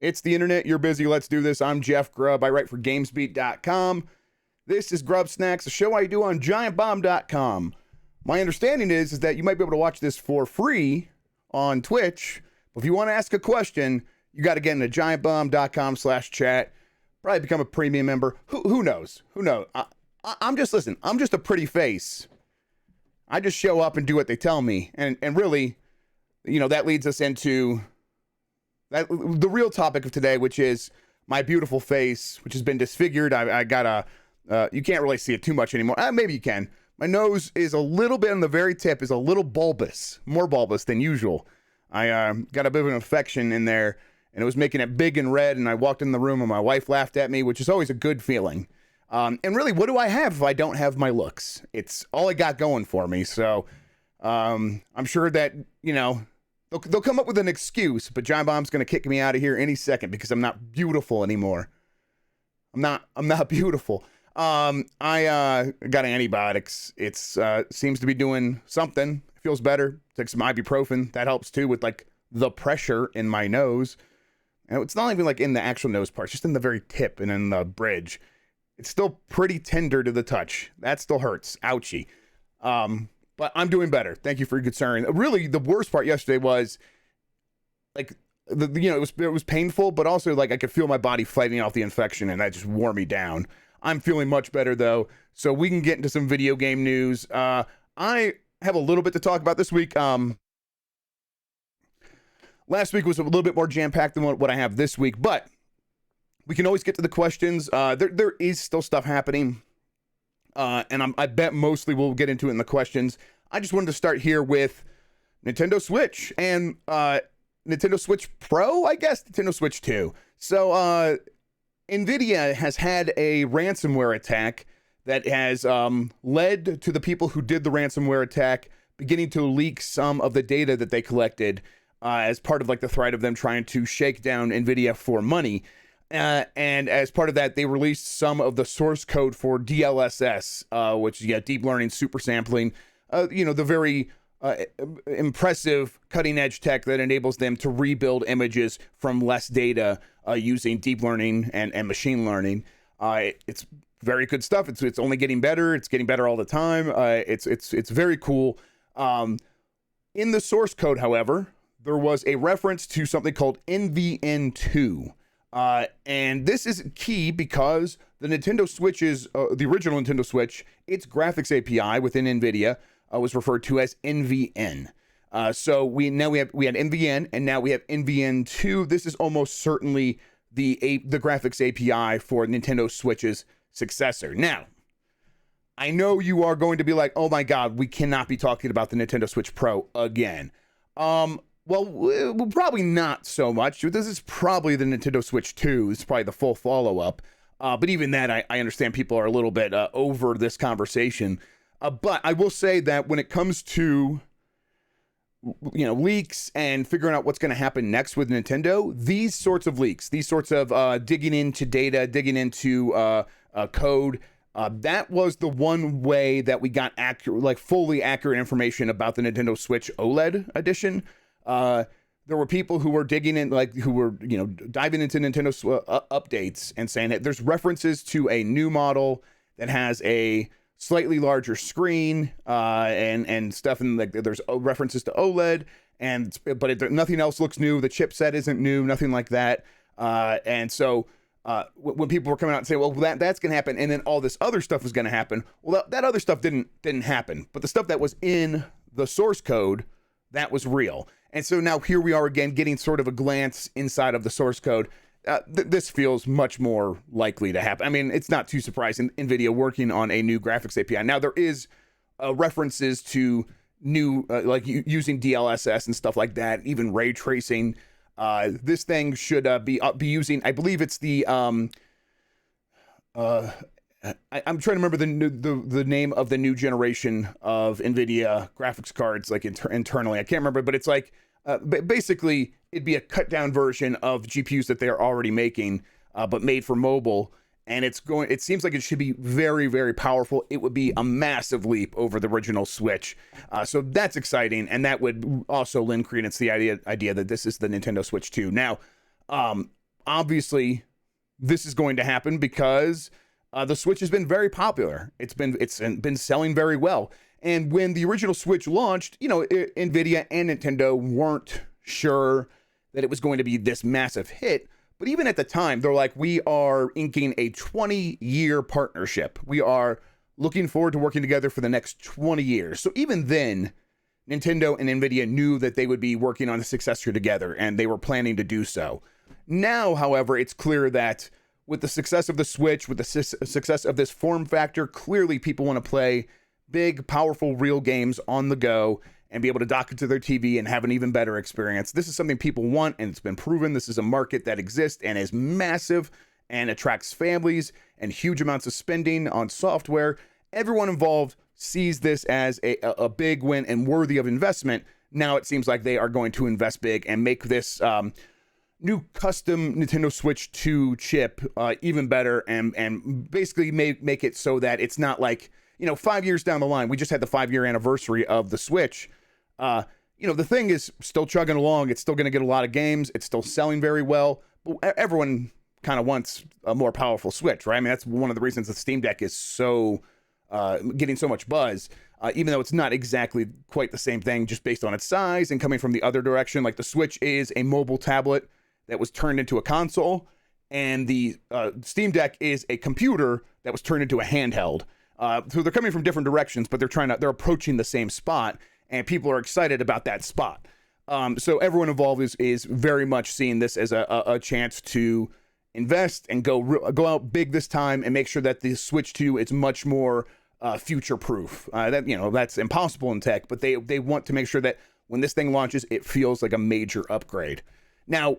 It's the internet. You're busy. Let's do this. I'm Jeff Grubb. I write for GamesBeat.com. This is GrubbSnax, a show I do on GiantBomb.com. My understanding is that you might be able to watch this for free on Twitch. But if you want to ask a question, you got to get into GiantBomb.com/chat. Probably become a premium member. Who knows? Who knows? I'm just a pretty face. I just show up and do what they tell me. And really, that leads us into the real topic of today, which is my beautiful face, which has been disfigured. I got you can't really see it too much anymore. Maybe you can. My nose is a little bit on the very tip, is a little bulbous, more bulbous than usual. I got a bit of an infection in there, and it was making it big and red, and I walked in the room, and my wife laughed at me, which is always a good feeling. And really, what do I have if I don't have my looks? It's all I got going for me, so I'm sure that, they'll come up with an excuse, but John Bomb's going to kick me out of here any second because I'm not beautiful anymore. I'm not beautiful. I got antibiotics. It's seems to be doing something. It feels better. Took some ibuprofen. That helps too with like the pressure in my nose. And it's not even like in the actual nose part, it's just in the very tip and in the bridge. It's still pretty tender to the touch. That still hurts. Ouchie. But I'm doing better. Thank you for your concern. Really, the worst part yesterday was like it was painful, but also like I could feel my body fighting off the infection, and that just wore me down. I'm feeling much better though, so we can get into some video game news. I have a little bit to talk about this week. Last week was a little bit more jam-packed than what I have this week, but we can always get to the questions. There is still stuff happening. And I bet mostly we'll get into it in the questions. I just wanted to start here with Nintendo Switch and Nintendo Switch Pro, I guess, Nintendo Switch 2. So Nvidia has had a ransomware attack that has led to the people who did the ransomware attack beginning to leak some of the data that they collected as part of like the threat of them trying to shake down Nvidia for money. And as part of that, they released some of the source code for DLSS, which is deep learning super sampling, the very impressive cutting edge tech that enables them to rebuild images from less data using deep learning and machine learning. It's very good stuff. It's only getting better. It's getting better all the time. It's very cool. In the source code, however, there was a reference to something called NVN2. And this is key because the Nintendo Switch's, the original Nintendo Switch, its graphics API within Nvidia was referred to as NVN. So we had NVN, and now we have NVN2. This is almost certainly the graphics API for Nintendo Switch's successor. Now, I know you are going to be like, oh my God, we cannot be talking about the Nintendo Switch Pro again. Well, probably not so much. This is probably the Nintendo Switch 2. This is probably the full follow-up. But even that, I understand people are a little bit over this conversation. But I will say that when it comes to leaks and figuring out what's going to happen next with Nintendo, these sorts of leaks, these sorts of digging into data, digging into code, that was the one way that we got fully accurate information about the Nintendo Switch OLED edition. There were people who were digging in, who were, diving into Nintendo updates and saying that there's references to a new model that has a slightly larger screen, and stuff. And there's references to OLED but nothing else looks new. The chipset isn't new, nothing like that. And so, when people were coming out and saying, well, that's going to happen, and then all this other stuff was going to happen. Well, that other stuff didn't happen, but the stuff that was in the source code, that was real. And so now here we are again, getting sort of a glance inside of the source code. This feels much more likely to happen. I mean, it's not too surprising. Nvidia working on a new graphics API. Now there is references to new, using DLSS and stuff like that, even ray tracing. This thing should be using, I believe it's the, I'm trying to remember the name of the new generation of Nvidia graphics cards, internally. I can't remember, but it's basically it'd be a cut down version of GPUs that they are already making, but made for mobile. And it seems like it should be very, very powerful. It would be a massive leap over the original Switch. So that's exciting. And that would also lend credence to the idea that this is the Nintendo Switch 2. Now, obviously, this is going to happen because the Switch has been very popular. It's been selling very well. And when the original Switch launched, Nvidia and Nintendo weren't sure that it was going to be this massive hit. But even at the time, they're like, we are inking a 20-year partnership. We are looking forward to working together for the next 20 years. So even then, Nintendo and Nvidia knew that they would be working on a successor together, and they were planning to do so. Now, however, it's clear that with the success of the Switch, with the success of this form factor, clearly people want to play big, powerful, real games on the go and be able to dock it to their TV and have an even better experience. This is something people want, and it's been proven. This is a market that exists and is massive and attracts families and huge amounts of spending on software. Everyone involved sees this as a big win and worthy of investment. Now it seems like they are going to invest big and make this new custom Nintendo Switch 2 chip even better, and basically make it so that it's not like, 5 years down the line. We just had the 5-year anniversary of the Switch. The thing is still chugging along. It's still going to get a lot of games. It's still selling very well. But everyone kind of wants a more powerful Switch, right? I mean, that's one of the reasons the Steam Deck is so getting so much buzz, even though it's not exactly quite the same thing, just based on its size and coming from the other direction. Like the Switch is a mobile tablet that was turned into a console, and the Steam Deck is a computer that was turned into a handheld. So they're coming from different directions, but they're approaching the same spot, and people are excited about that spot. So everyone involved is very much seeing this as a chance to invest and go out big this time and make sure that the Switch 2 is much more future proof. That's impossible in tech, but they want to make sure that when this thing launches, it feels like a major upgrade. Now,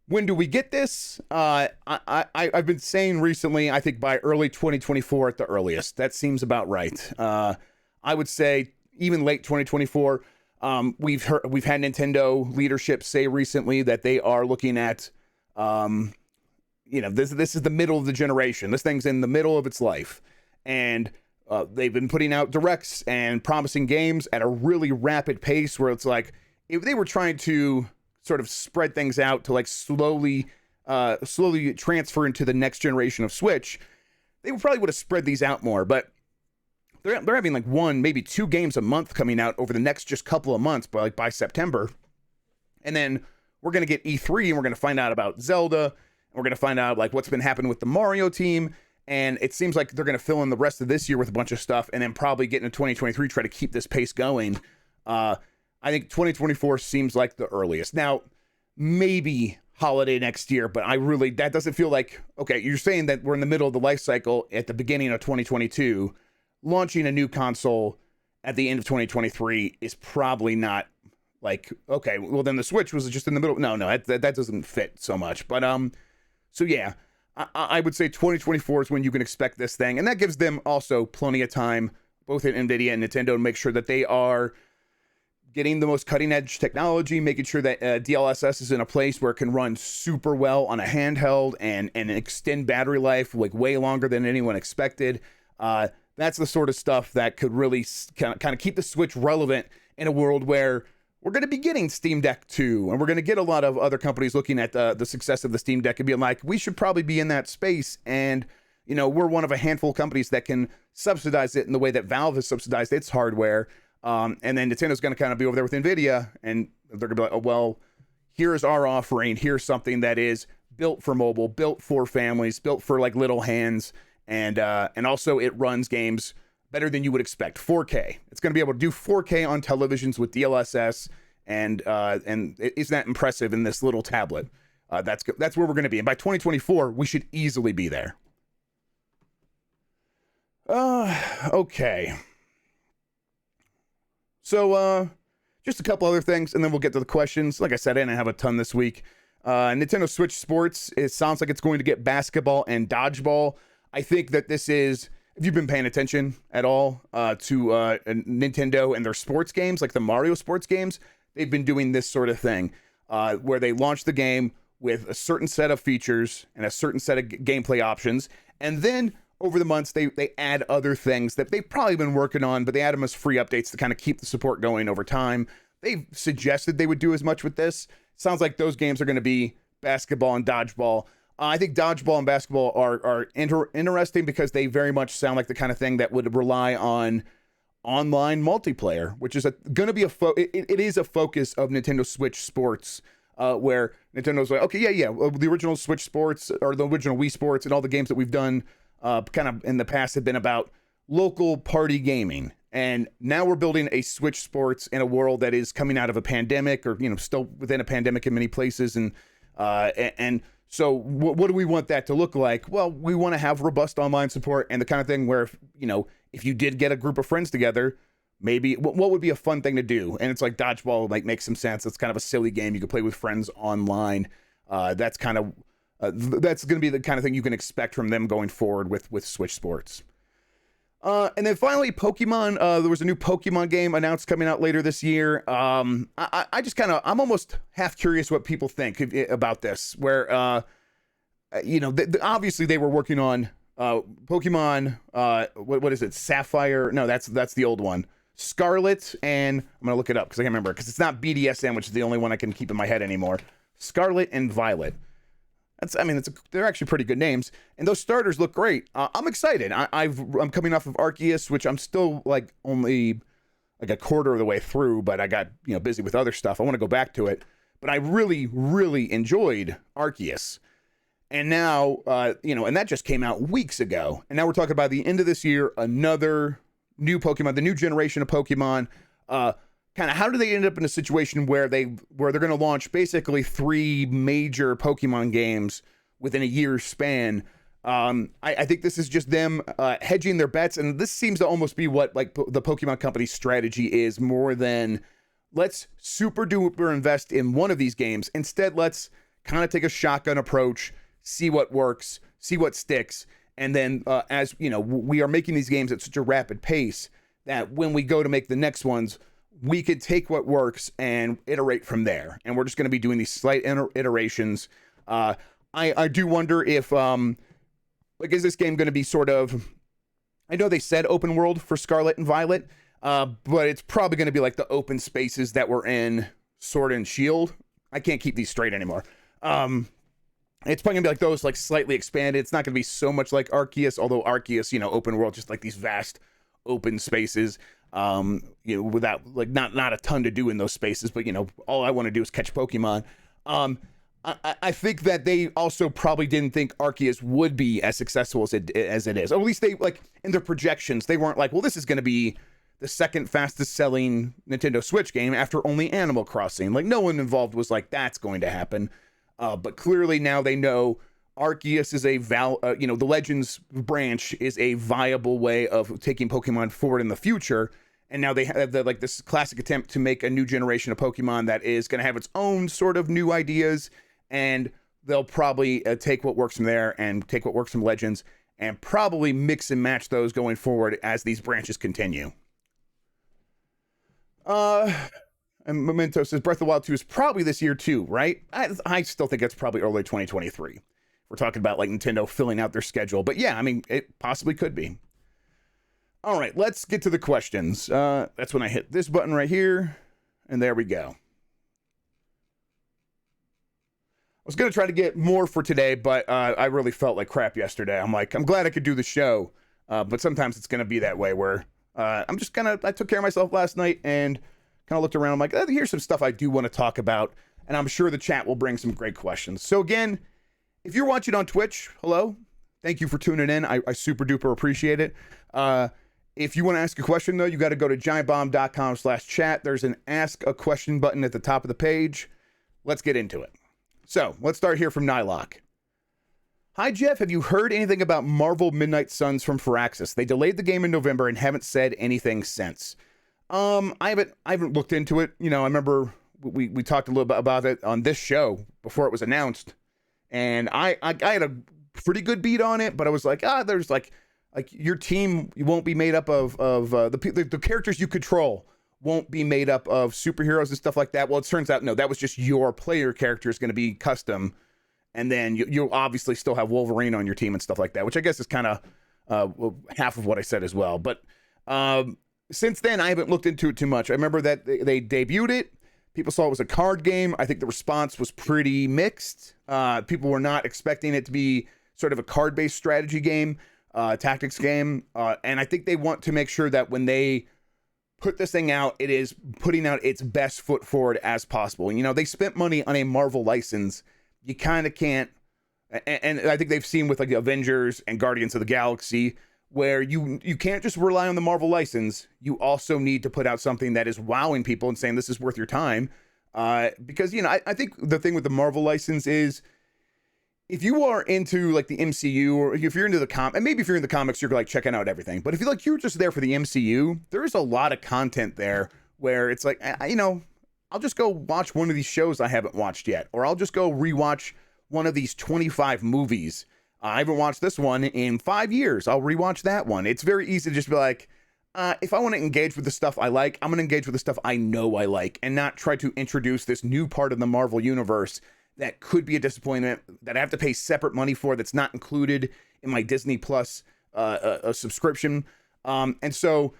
when do we get this? I've been saying recently, I think by early 2024 at the earliest. That seems about right. I would say even late 2024. We've had Nintendo leadership say recently that they are looking at, this is the middle of the generation. This thing's in the middle of its life, and they've been putting out directs and promising games at a really rapid pace. Where it's like if they were trying to sort of spread things out to like slowly transfer into the next generation of Switch, they probably would have spread these out more. But they're having like 1, maybe 2 games a month coming out over the next just couple of months, by September. And then we're going to get E3 and we're going to find out about Zelda. And we're going to find out like what's been happening with the Mario team. And it seems like they're going to fill in the rest of this year with a bunch of stuff and then probably get into 2023, try to keep this pace going. I think 2024 seems like the earliest. Now, maybe holiday next year, but that doesn't feel like, okay, you're saying that we're in the middle of the life cycle at the beginning of 2022. Launching a new console at the end of 2023 is probably not like, okay, well then the Switch was just in the middle. No, that doesn't fit so much. But so yeah, I would say 2024 is when you can expect this thing, and that gives them also plenty of time, both at Nvidia and Nintendo, to make sure that they are getting the most cutting edge technology, making sure that DLSS is in a place where it can run super well on a handheld and extend battery life like way longer than anyone expected. That's the sort of stuff that could really kind of keep the Switch relevant in a world where we're going to be getting Steam Deck 2, and we're going to get a lot of other companies looking at the success of the Steam Deck and being like, we should probably be in that space. And, we're one of a handful of companies that can subsidize it in the way that Valve has subsidized its hardware. And then Nintendo's going to kind of be over there with Nvidia, and they're going to be like, oh, well, here's our offering. Here's something that is built for mobile, built for families, built for like little hands. And also it runs games better than you would expect. 4K. It's going to be able to do 4K on televisions with DLSS, and isn't that impressive in this little tablet? That's where we're going to be. And by 2024, we should easily be there. Okay. So just a couple other things, and then we'll get to the questions. Like I said, I didn't have a ton this week. Nintendo Switch Sports, it sounds like it's going to get basketball and dodgeball. I think that this is, if you've been paying attention at all to Nintendo and their sports games, like the Mario sports games, they've been doing this sort of thing where they launch the game with a certain set of features and a certain set of gameplay options. And then over the months, they add other things that they've probably been working on, but they add them as free updates to kind of keep the support going over time. They've suggested they would do as much with this. Sounds like those games are going to be basketball and dodgeball. I think dodgeball and basketball are interesting because they very much sound like the kind of thing that would rely on online multiplayer, which is going to be it is a focus of Nintendo Switch Sports, where Nintendo's like, okay, yeah, the original Switch Sports or the original Wii Sports and all the games that we've done kind of in the past have been about local party gaming. And now we're building a Switch Sports in a world that is coming out of a pandemic, or still within a pandemic in many places, and so what do we want that to look like? Well, we want to have robust online support and the kind of thing where, if you did get a group of friends together, maybe what would be a fun thing to do? And it's like dodgeball, like, makes some sense. It's kind of a silly game you can play with friends online. That's kind of that's going to be the kind of thing you can expect from them going forward with Switch Sports. And then finally, Pokemon. There was a new Pokemon game announced coming out later this year. I'm almost half curious what people think about this. Where, obviously they were working on Pokemon. What is it? Sapphire? No, that's the old one. Scarlet, and I'm gonna look it up because I can't remember, because it's not BDSM, which is the only one I can keep in my head anymore. Scarlet and Violet. They're actually pretty good names, and those starters look great. I'm excited. I'm coming off of Arceus, which I'm still like only like a quarter of the way through, but I got busy with other stuff. I want to go back to it, but I really, really enjoyed Arceus, and now and that just came out weeks ago, and now we're talking about the end of this year, another new Pokemon, the new generation of Pokemon. Kind of how do they end up in a situation where they're going to launch basically 3 major Pokemon games within a year's span? I think this is just them hedging their bets, and this seems to almost be what like the Pokemon Company's strategy is, more than let's super duper invest in one of these games. Instead, let's kind of take a shotgun approach, see what works, see what sticks, and then as we are making these games at such a rapid pace that when we go to make the next ones, we could take what works and iterate from there. And we're just going to be doing these slight iterations. I do wonder if, is this game going to be sort of, I know they said open world for Scarlet and Violet, but it's probably going to be like the open spaces that were in Sword and Shield. I can't keep these straight anymore. It's probably gonna be like those, like slightly expanded. It's not gonna be so much like Arceus, although Arceus, open world, just like these vast open spaces. Without like not a ton to do in those spaces, but all I want to do is catch Pokemon. I think that they also probably didn't think Arceus would be as successful as it is, or at least they, like, in their projections, they weren't like, well, this is going to be the second fastest selling Nintendo Switch game after only Animal Crossing. Like, no one involved was like, that's going to happen. But clearly now they know Arceus is the Legends branch is a viable way of taking Pokemon forward in the future. And now they have this classic attempt to make a new generation of Pokemon that is going to have its own sort of new ideas. And they'll probably take what works from there and take what works from Legends and probably mix and match those going forward as these branches continue. And Memento says Breath of the Wild 2 is probably this year too, right? I still think it's probably early 2023. We're talking about like Nintendo filling out their schedule. But yeah, it possibly could be. All right, let's get to the questions. That's when I hit this button right here, and there we go. I was going to try to get more for today, but I really felt like crap yesterday. I'm glad I could do the show, but sometimes it's going to be that way where I took care of myself last night and kind of looked around. I'm like, here's some stuff I do want to talk about, and I'm sure the chat will bring some great questions. So again, if you're watching on Twitch, hello. Thank you for tuning in. I super duper appreciate it. If you want to ask a question, though, you got to go to giantbomb.com/chat. There's an ask a question button at the top of the page. Let's get into it. So let's start here from Nylock. Hi, Jeff. Have you heard anything about Marvel Midnight Suns from Firaxis? They delayed the game in November and haven't said anything since. I haven't looked into it. I remember we talked a little bit about it on this show before it was announced, and I had a pretty good beat on it, but I was like, there's like your team won't be made up of the characters you control won't be made up of superheroes and stuff like that. Well, it turns out, no, that was just your player character is going to be custom. And then you'll obviously still have Wolverine on your team and stuff like that, which I guess is kind of half of what I said as well. But since then, I haven't looked into it too much. I remember that they debuted it. People saw it was a card game. I think the response was pretty mixed. People were not expecting it to be sort of a card-based strategy game, tactics game. And I think they want to make sure that when they put this thing out, it is putting out its best foot forward as possible. You know, they spent money on a Marvel license. You kind of can't, and I think they've seen with like the Avengers and Guardians of the Galaxy, where you can't just rely on the Marvel license. You also need to put out something that is wowing people and saying this is worth your time. Because, you know, I think the thing with the Marvel license is, if you are into like the MCU, or if you're into the and maybe if you're in the comics, you're like checking out everything. But if you like, you're just there for the MCU, there's a lot of content there where it's like, you know, I'll just go watch one of these shows I haven't watched yet, or I'll just go rewatch one of these 25 movies. I haven't watched this one in 5 years. I'll rewatch that one. It's very easy to just be like, if I want to engage with the stuff I like, I'm going to engage with the stuff I know I like, and not try to introduce this new part of the Marvel universe that could be a disappointment, that I have to pay separate money for, that's not included in my Disney Plus a subscription. And so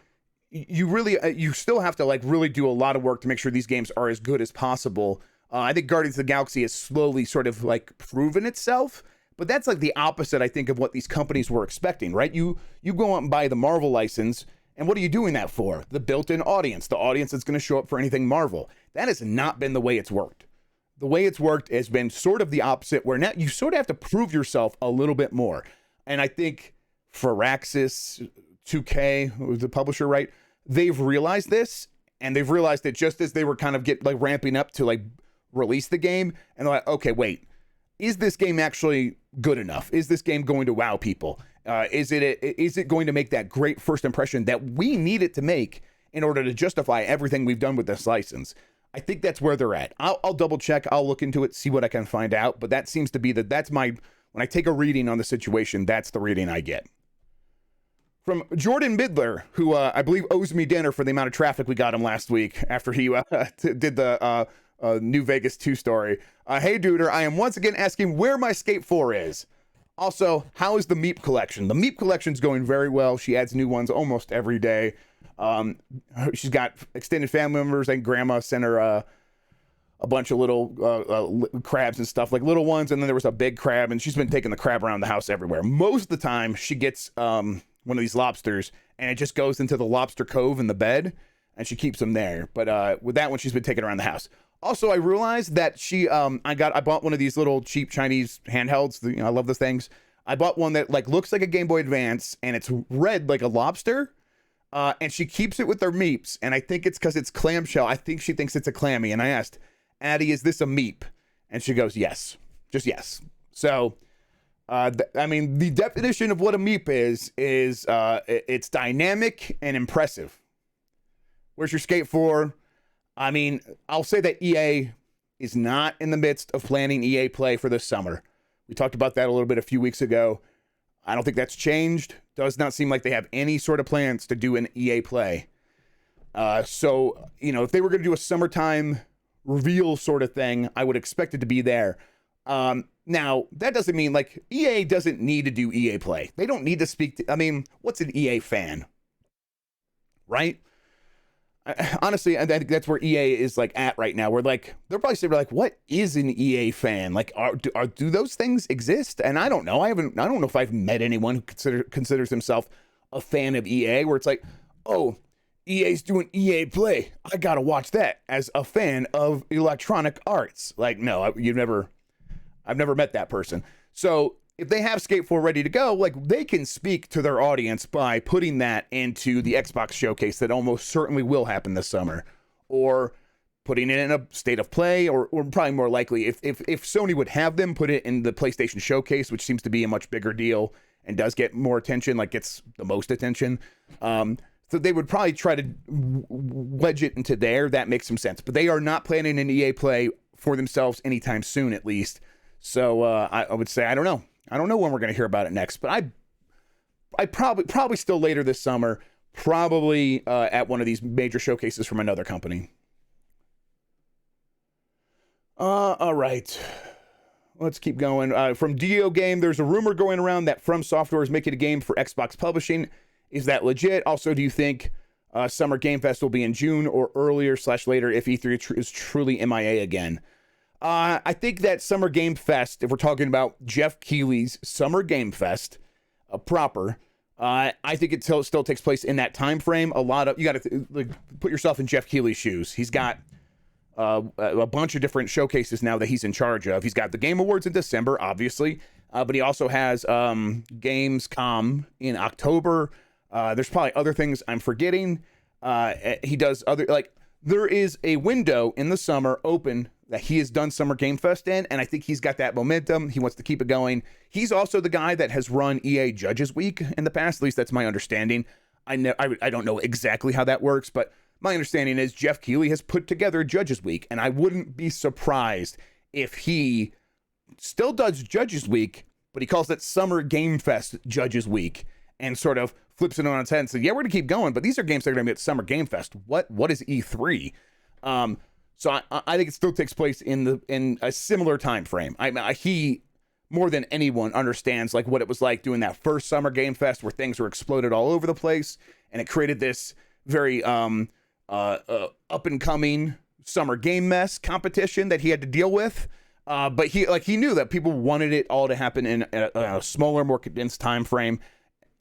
you really, you still have to like really do a lot of work to make sure these games are as good as possible. I think Guardians of the Galaxy has slowly sort of like proven itself, but that's like the opposite, I think, of what these companies were expecting, right? You go out and buy the Marvel license, and what are you doing that for? The built-in audience, the audience that's going to show up for anything Marvel. That has not been the way it's worked. The way it's worked has been sort of the opposite, where now you sort of have to prove yourself a little bit more. And I think Firaxis, 2K, the publisher, right? They've realized this, and they've realized that just as they were kind of ramping up to like release the game, and they're like, okay, wait, is this game actually good enough? Is this game going to wow people? Is it going to make that great first impression that we need it to make in order to justify everything we've done with this license? I think that's where they're at. I'll double check. I'll look into it, see what I can find out. But that seems to be that's my, when I take a reading on the situation, that's the reading I get. From Jordan Midler, who I believe owes me dinner for the amount of traffic we got him last week after he did the New Vegas 2 story. Hey, Duder, I am once again asking where my Skate 4 is. Also, how is the Meep collection? The Meep collection's going very well. She adds new ones almost every day. She's got extended family members, and grandma sent her a bunch of little crabs and stuff, like little ones, and then there was a big crab, and she's been taking the crab around the house everywhere. Most of the time she gets one of these lobsters, and it just goes into the lobster cove in the bed, and she keeps them there. But with that one, she's been taking around the house. Also, I realized that I bought one of these little cheap Chinese handhelds. You know, I love those things. I bought one that like looks like a Game Boy Advance, and it's red like a lobster. And she keeps it with her Meeps, and I think it's because it's clamshell. I think she thinks it's a clammy. And I asked, Addie, is this a Meep? And she goes, yes, just yes. So, I mean, the definition of what a Meep is it's dynamic and impressive. Where's your Skate 4? I mean, I'll say that EA is not in the midst of planning EA Play for this summer. We talked about that a little bit a few weeks ago. I don't think that's changed. Does not seem like they have any sort of plans to do an EA Play. So, you know, if they were going to do a summertime reveal sort of thing, I would expect it to be there. Now, that doesn't mean, like, EA doesn't need to do EA Play. They don't need to speak to, I mean, what's an EA fan? Right? Honestly, I think that's where EA is like at right now. We're like, they're probably saying like, what is an EA fan? Like, do those things exist? And I don't know. I don't know if I've met anyone who considers himself a fan of EA, where it's like, oh, EA's doing EA Play, I gotta watch that as a fan of Electronic Arts. Like, no, I've never met that person. So if they have Skate 4 ready to go, like, they can speak to their audience by putting that into the Xbox showcase that almost certainly will happen this summer, or putting it in a state of play, or probably more likely, if Sony would have them put it in the PlayStation showcase, which seems to be a much bigger deal and does get more attention, like gets the most attention. So they would probably try to wedge it into there. That makes some sense. But they are not planning an EA Play for themselves anytime soon, at least. So I would say, I don't know. I don't know when we're going to hear about it next, but I probably still later this summer, probably at one of these major showcases from another company. All right. Let's keep going. From Dio Game, there's a rumor going around that From Software is making a game for Xbox Publishing. Is that legit? Also, do you think Summer Game Fest will be in June or earlier/later if E3 is truly MIA again. I think that Summer Game Fest, if we're talking about Jeff Keighley's Summer Game Fest proper, I think it still takes place in that time frame. You got to put yourself in Jeff Keighley's shoes. He's got a bunch of different showcases now that he's in charge of. He's got the Game Awards in December, obviously, but he also has Gamescom in October. There's probably other things I'm forgetting. He does other, there is a window in the summer open that he has done Summer Game Fest in, and I think he's got that momentum. He wants to keep it going. He's also the guy that has run EA Judges Week in the past. At least that's my understanding. I don't know exactly how that works, but my understanding is Jeff Keighley has put together Judges Week, and I wouldn't be surprised if he still does Judges Week, but he calls it Summer Game Fest Judges Week and sort of flips it on its head and says, yeah, we're going to keep going, but these are games that are going to be at Summer Game Fest. What is E3? So I think it still takes place in a similar time frame. He more than anyone understands what it was like doing that first Summer Game Fest where things were exploded all over the place, and it created this very up and coming summer game mess competition that he had to deal with. But he knew that people wanted it all to happen in a smaller, more condensed time frame,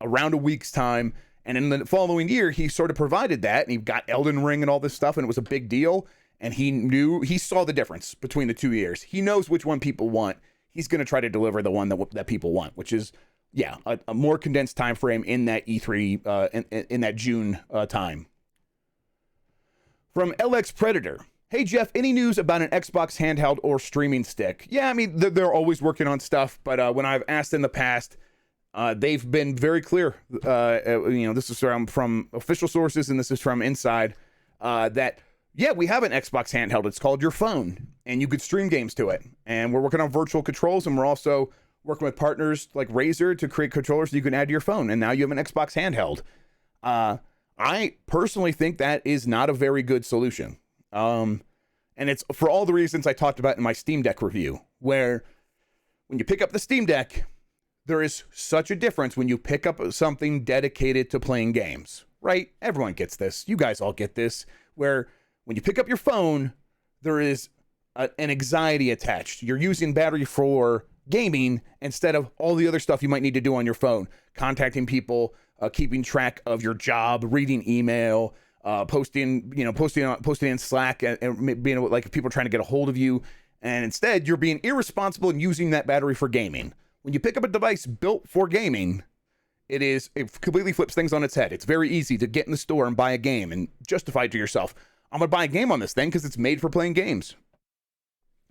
around a week's time. And in the following year, he sort of provided that, and he got Elden Ring and all this stuff, and it was a big deal. And he saw the difference between the 2 years. He knows which one people want. He's going to try to deliver the one that people want, which is, a more condensed time frame in that E3, in that June time. From LX Predator. Hey, Jeff, any news about an Xbox handheld or streaming stick? Yeah, I mean, they're always working on stuff, but when I've asked in the past, they've been very clear. This is from official sources, and this is from inside, that, yeah, we have an Xbox handheld. It's called your phone, and you could stream games to it. And we're working on virtual controls, and we're also working with partners like Razer to create controllers that you can add to your phone. And now you have an Xbox handheld. I personally think that is not a very good solution. And it's for all the reasons I talked about in my Steam Deck review, where when you pick up the Steam Deck, there is such a difference when you pick up something dedicated to playing games, right? Everyone gets this. You guys all get this, where when you pick up your phone, there is an anxiety attached. You're using battery for gaming instead of all the other stuff you might need to do on your phone, contacting people, keeping track of your job, reading email, posting in Slack, and being if people are trying to get a hold of you. And instead, you're being irresponsible and using that battery for gaming. When you pick up a device built for gaming, it completely flips things on its head. It's very easy to get in the store and buy a game and justify it to yourself. I'm going to buy a game on this thing because it's made for playing games.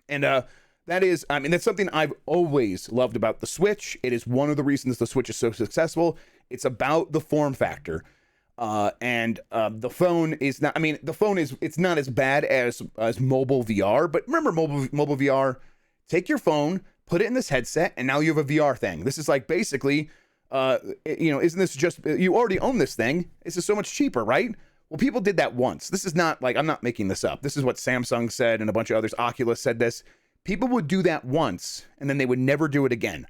And that's something I've always loved about the Switch. It is one of the reasons the Switch is so successful. It's about the form factor. The phone is not, it's not as bad as mobile VR, but remember mobile VR, take your phone, put it in this headset, and now you have a VR thing. This is basically, isn't this just, you already own this thing. This is so much cheaper, right? Well, people did that once. This is not I'm not making this up. This is what Samsung said and a bunch of others. Oculus said this. People would do that once and then they would never do it again,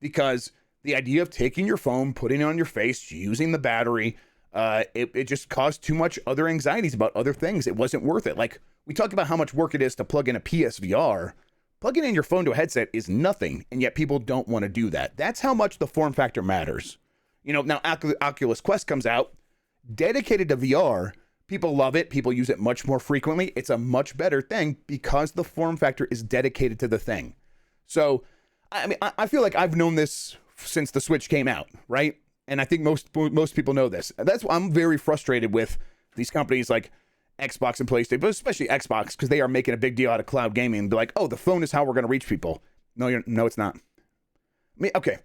because the idea of taking your phone, putting it on your face, using the battery, it just caused too much other anxieties about other things. It wasn't worth it. We talk about how much work it is to plug in a PSVR. Plugging in your phone to a headset is nothing, and yet people don't want to do that. That's how much the form factor matters. Now Oculus Quest comes out, dedicated to VR. People love it. People use it much more frequently. It's a much better thing because the form factor is dedicated to the thing. So, I feel like I've known this since the Switch came out, right? And I think most people know this. That's why I'm very frustrated with these companies like Xbox and PlayStation, but especially Xbox, because they are making a big deal out of cloud gaming and be like, oh, the phone is how we're going to reach people. No, it's not. Okay,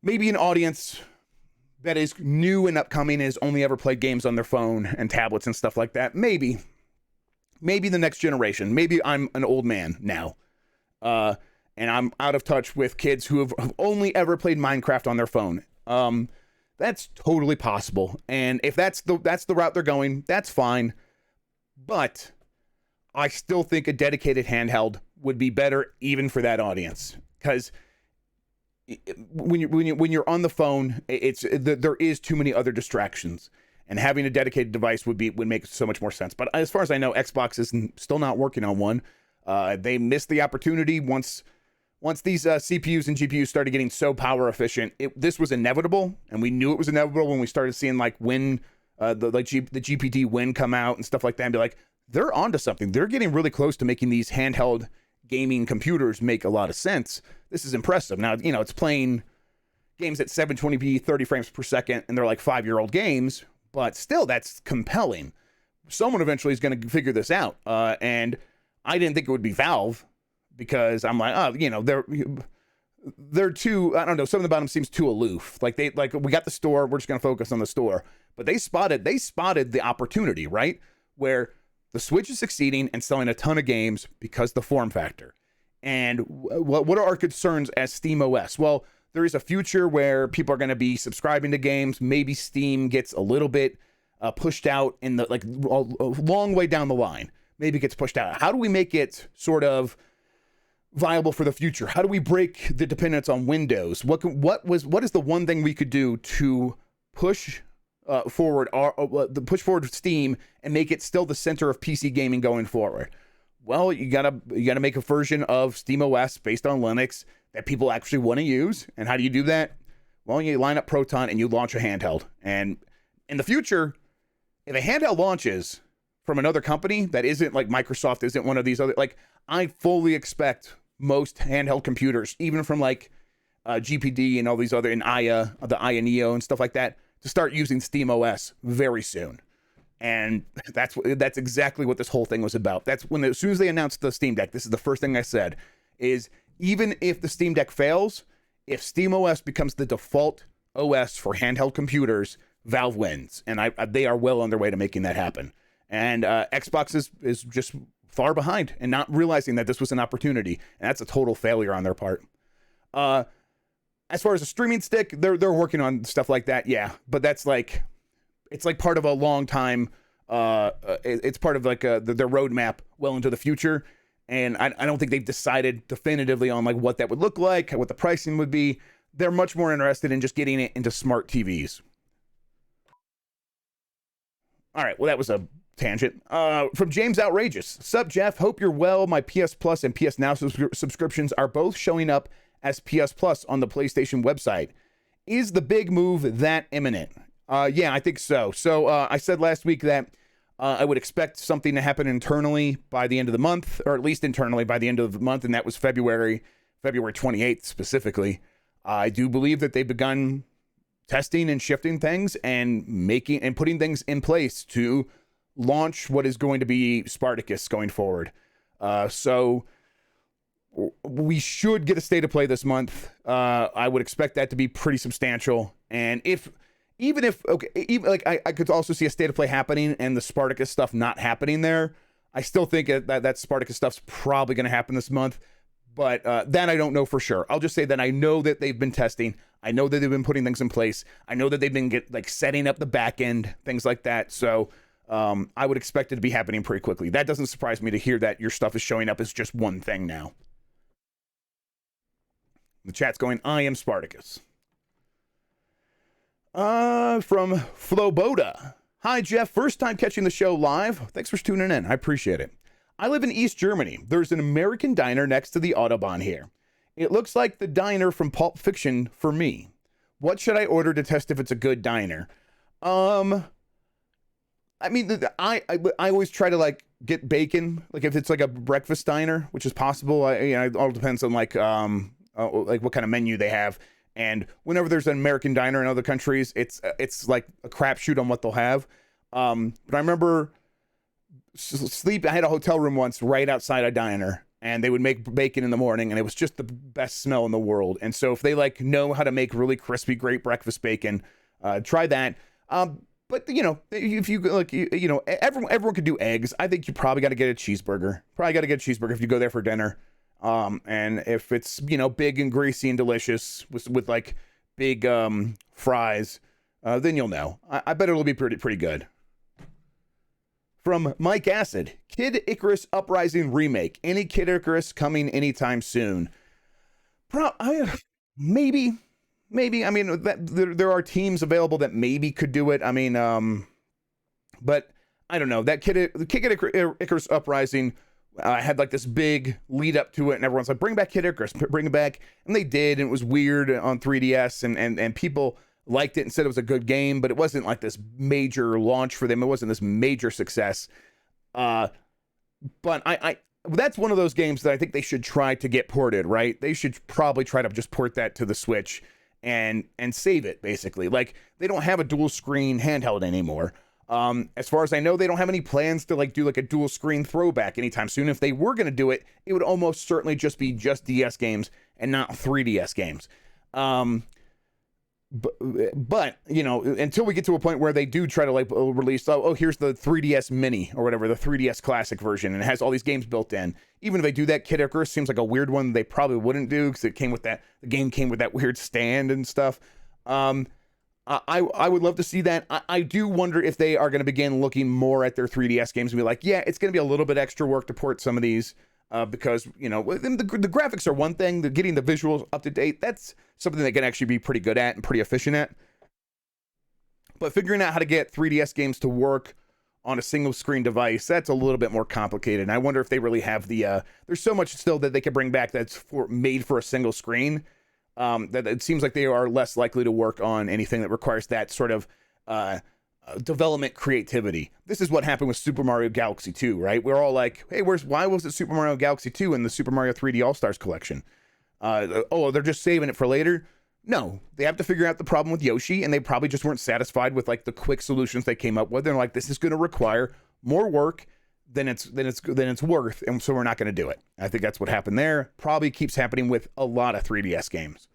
maybe an audience that is new and upcoming has only ever played games on their phone and tablets and stuff like that. Maybe the next generation. Maybe I'm an old man now, and I'm out of touch with kids who have only ever played Minecraft on their phone. That's totally possible. And if that's the route they're going, that's fine. But I still think a dedicated handheld would be better even for that audience, because when you're on the phone, there is too many other distractions. and having a dedicated device would make so much more sense. But as far as I know, Xbox is still not working on one. They missed the opportunity once these CPUs and GPUs started getting so power efficient. This was inevitable, and we knew it was inevitable when we started seeing like the GPT Win come out and stuff like that, and be like, they're onto something. They're getting really close to making these handheld gaming computers make a lot of sense. This is impressive. Now, it's playing games at 720p, 30 frames per second, and they're like 5-year-old games, but still, that's compelling. Someone eventually is going to figure this out, and I didn't think it would be Valve, because I'm like, they're too, I don't know, something about them seems too aloof. Like we got the store, we're just going to focus on the store. But they spotted the opportunity, right? Where the Switch is succeeding and selling a ton of games because the form factor. And what are our concerns as SteamOS? Well, there is a future where people are going to be subscribing to games. Maybe Steam gets a little bit pushed out in the a long way down the line. Maybe it gets pushed out. How do we make it sort of viable for the future? How do we break the dependence on Windows? What is the one thing we could do to push forward Steam and make it still the center of PC gaming going forward? Well, you gotta make a version of SteamOS based on Linux that people actually want to use. And how do you do that? Well, you line up Proton and you launch a handheld. And in the future, if a handheld launches from another company that isn't like Microsoft, isn't one of these other, like, I fully expect most handheld computers, even from like GPD and all these other, and the Aya Neo and stuff like that, to start using SteamOS very soon. And that's exactly what this whole thing was about. That's when, as soon as they announced the Steam Deck, this is the first thing I said, is even if the Steam Deck fails, if SteamOS becomes the default OS for handheld computers, Valve wins. And they are well on their way to making that happen. And Xbox is just far behind and not realizing that this was an opportunity. And that's a total failure on their part. As far as a streaming stick, they're working on stuff like that, yeah. But that's like, it's like part of a long time. It's part of like their roadmap well into the future. And I don't think they've decided definitively on like what that would look like, what the pricing would be. They're much more interested in just getting it into smart TVs. All right, well, that was a tangent. From James Outrageous. Sup, Jeff? Hope you're well. My PS Plus and PS Now subscriptions are both showing up as PS Plus on the PlayStation website. Is the big move that imminent? Yeah, I think so. So I said last week that I would expect something to happen internally by the end of the month, or at least internally by the end of the month, and that was February 28th specifically. I do believe that they've begun testing and shifting things and putting things in place to launch what is going to be Spartacus going forward. So we should get a state of play this month. I would expect that to be pretty substantial. And even I could also see a state of play happening and the Spartacus stuff not happening there. I still think that Spartacus stuff's probably going to happen this month, but that I don't know for sure. I'll just say that I know that they've been testing. I know that they've been putting things in place. I know that they've been setting up the back end, things like that. So I would expect it to be happening pretty quickly. That doesn't surprise me to hear that your stuff is showing up as just one thing now. The chat's going, I am Spartacus. From Floboda. Hi, Jeff. First time catching the show live. Thanks for tuning in. I appreciate it. I live in East Germany. There's an American diner next to the Autobahn here. It looks like the diner from Pulp Fiction for me. What should I order to test if it's a good diner? I mean, I always try to get bacon. Like if it's like a breakfast diner, which is possible. It all depends on like what kind of menu they have. And whenever there's an American diner in other countries, it's like a crapshoot on what they'll have. But I remember I had a hotel room once right outside a diner, and they would make bacon in the morning, and it was just the best smell in the world. And so if they know how to make really crispy, great breakfast bacon, try that. But if you everyone could do eggs. I think you probably got to get a cheeseburger. If you go there for dinner. And if it's, big and greasy and delicious with like big, fries, then you'll know. I bet it'll be pretty good. From Mike Acid, Kid Icarus Uprising remake. Any Kid Icarus coming anytime soon? Maybe. I mean, there are teams available that maybe could do it. I mean, But I don't know. That Icarus Uprising had like this big lead up to it, and everyone's like, bring back Kid Icarus, bring it back. And they did, and it was weird on 3DS, and people liked it and said it was a good game, but it wasn't like this major launch for them. It wasn't this major success. But that's one of those games that I think they should try to get ported, right? They should probably try to just port that to the Switch and save it, basically. Like, they don't have a dual screen handheld anymore. As far as I know, they don't have any plans to like do like a dual screen throwback anytime soon. If they were going to do it, it would almost certainly just be just DS games and not 3DS games. But you know, until we get to a point where they do try to like release, here's the 3DS Mini or whatever, the 3DS Classic version, and it has all these games built in. Even if they do that, Kid Icarus seems like a weird one they probably wouldn't do, because the game came with that weird stand and stuff. I would love to see that. I do wonder if they are going to begin looking more at their 3DS games and be like, yeah, it's going to be a little bit extra work to port some of these, because, you know, the graphics are one thing, getting the visuals up to date, that's something they can actually be pretty good at and pretty efficient at. But figuring out how to get 3DS games to work on a single screen device, that's a little bit more complicated. And I wonder if they really have there's so much still that they could bring back that's made for a single screen. That it seems like they are less likely to work on anything that requires that sort of development creativity. This is what happened with Super Mario Galaxy 2, right? We're all like, hey, why was it Super Mario Galaxy 2 in the Super Mario 3D All-Stars collection? They're just saving it for later? No, they have to figure out the problem with Yoshi, and they probably just weren't satisfied with like the quick solutions they came up with. They're like, this is going to require more work than it's worth, and so we're not going to do it. I think that's what happened there. Probably keeps happening with a lot of 3DS games.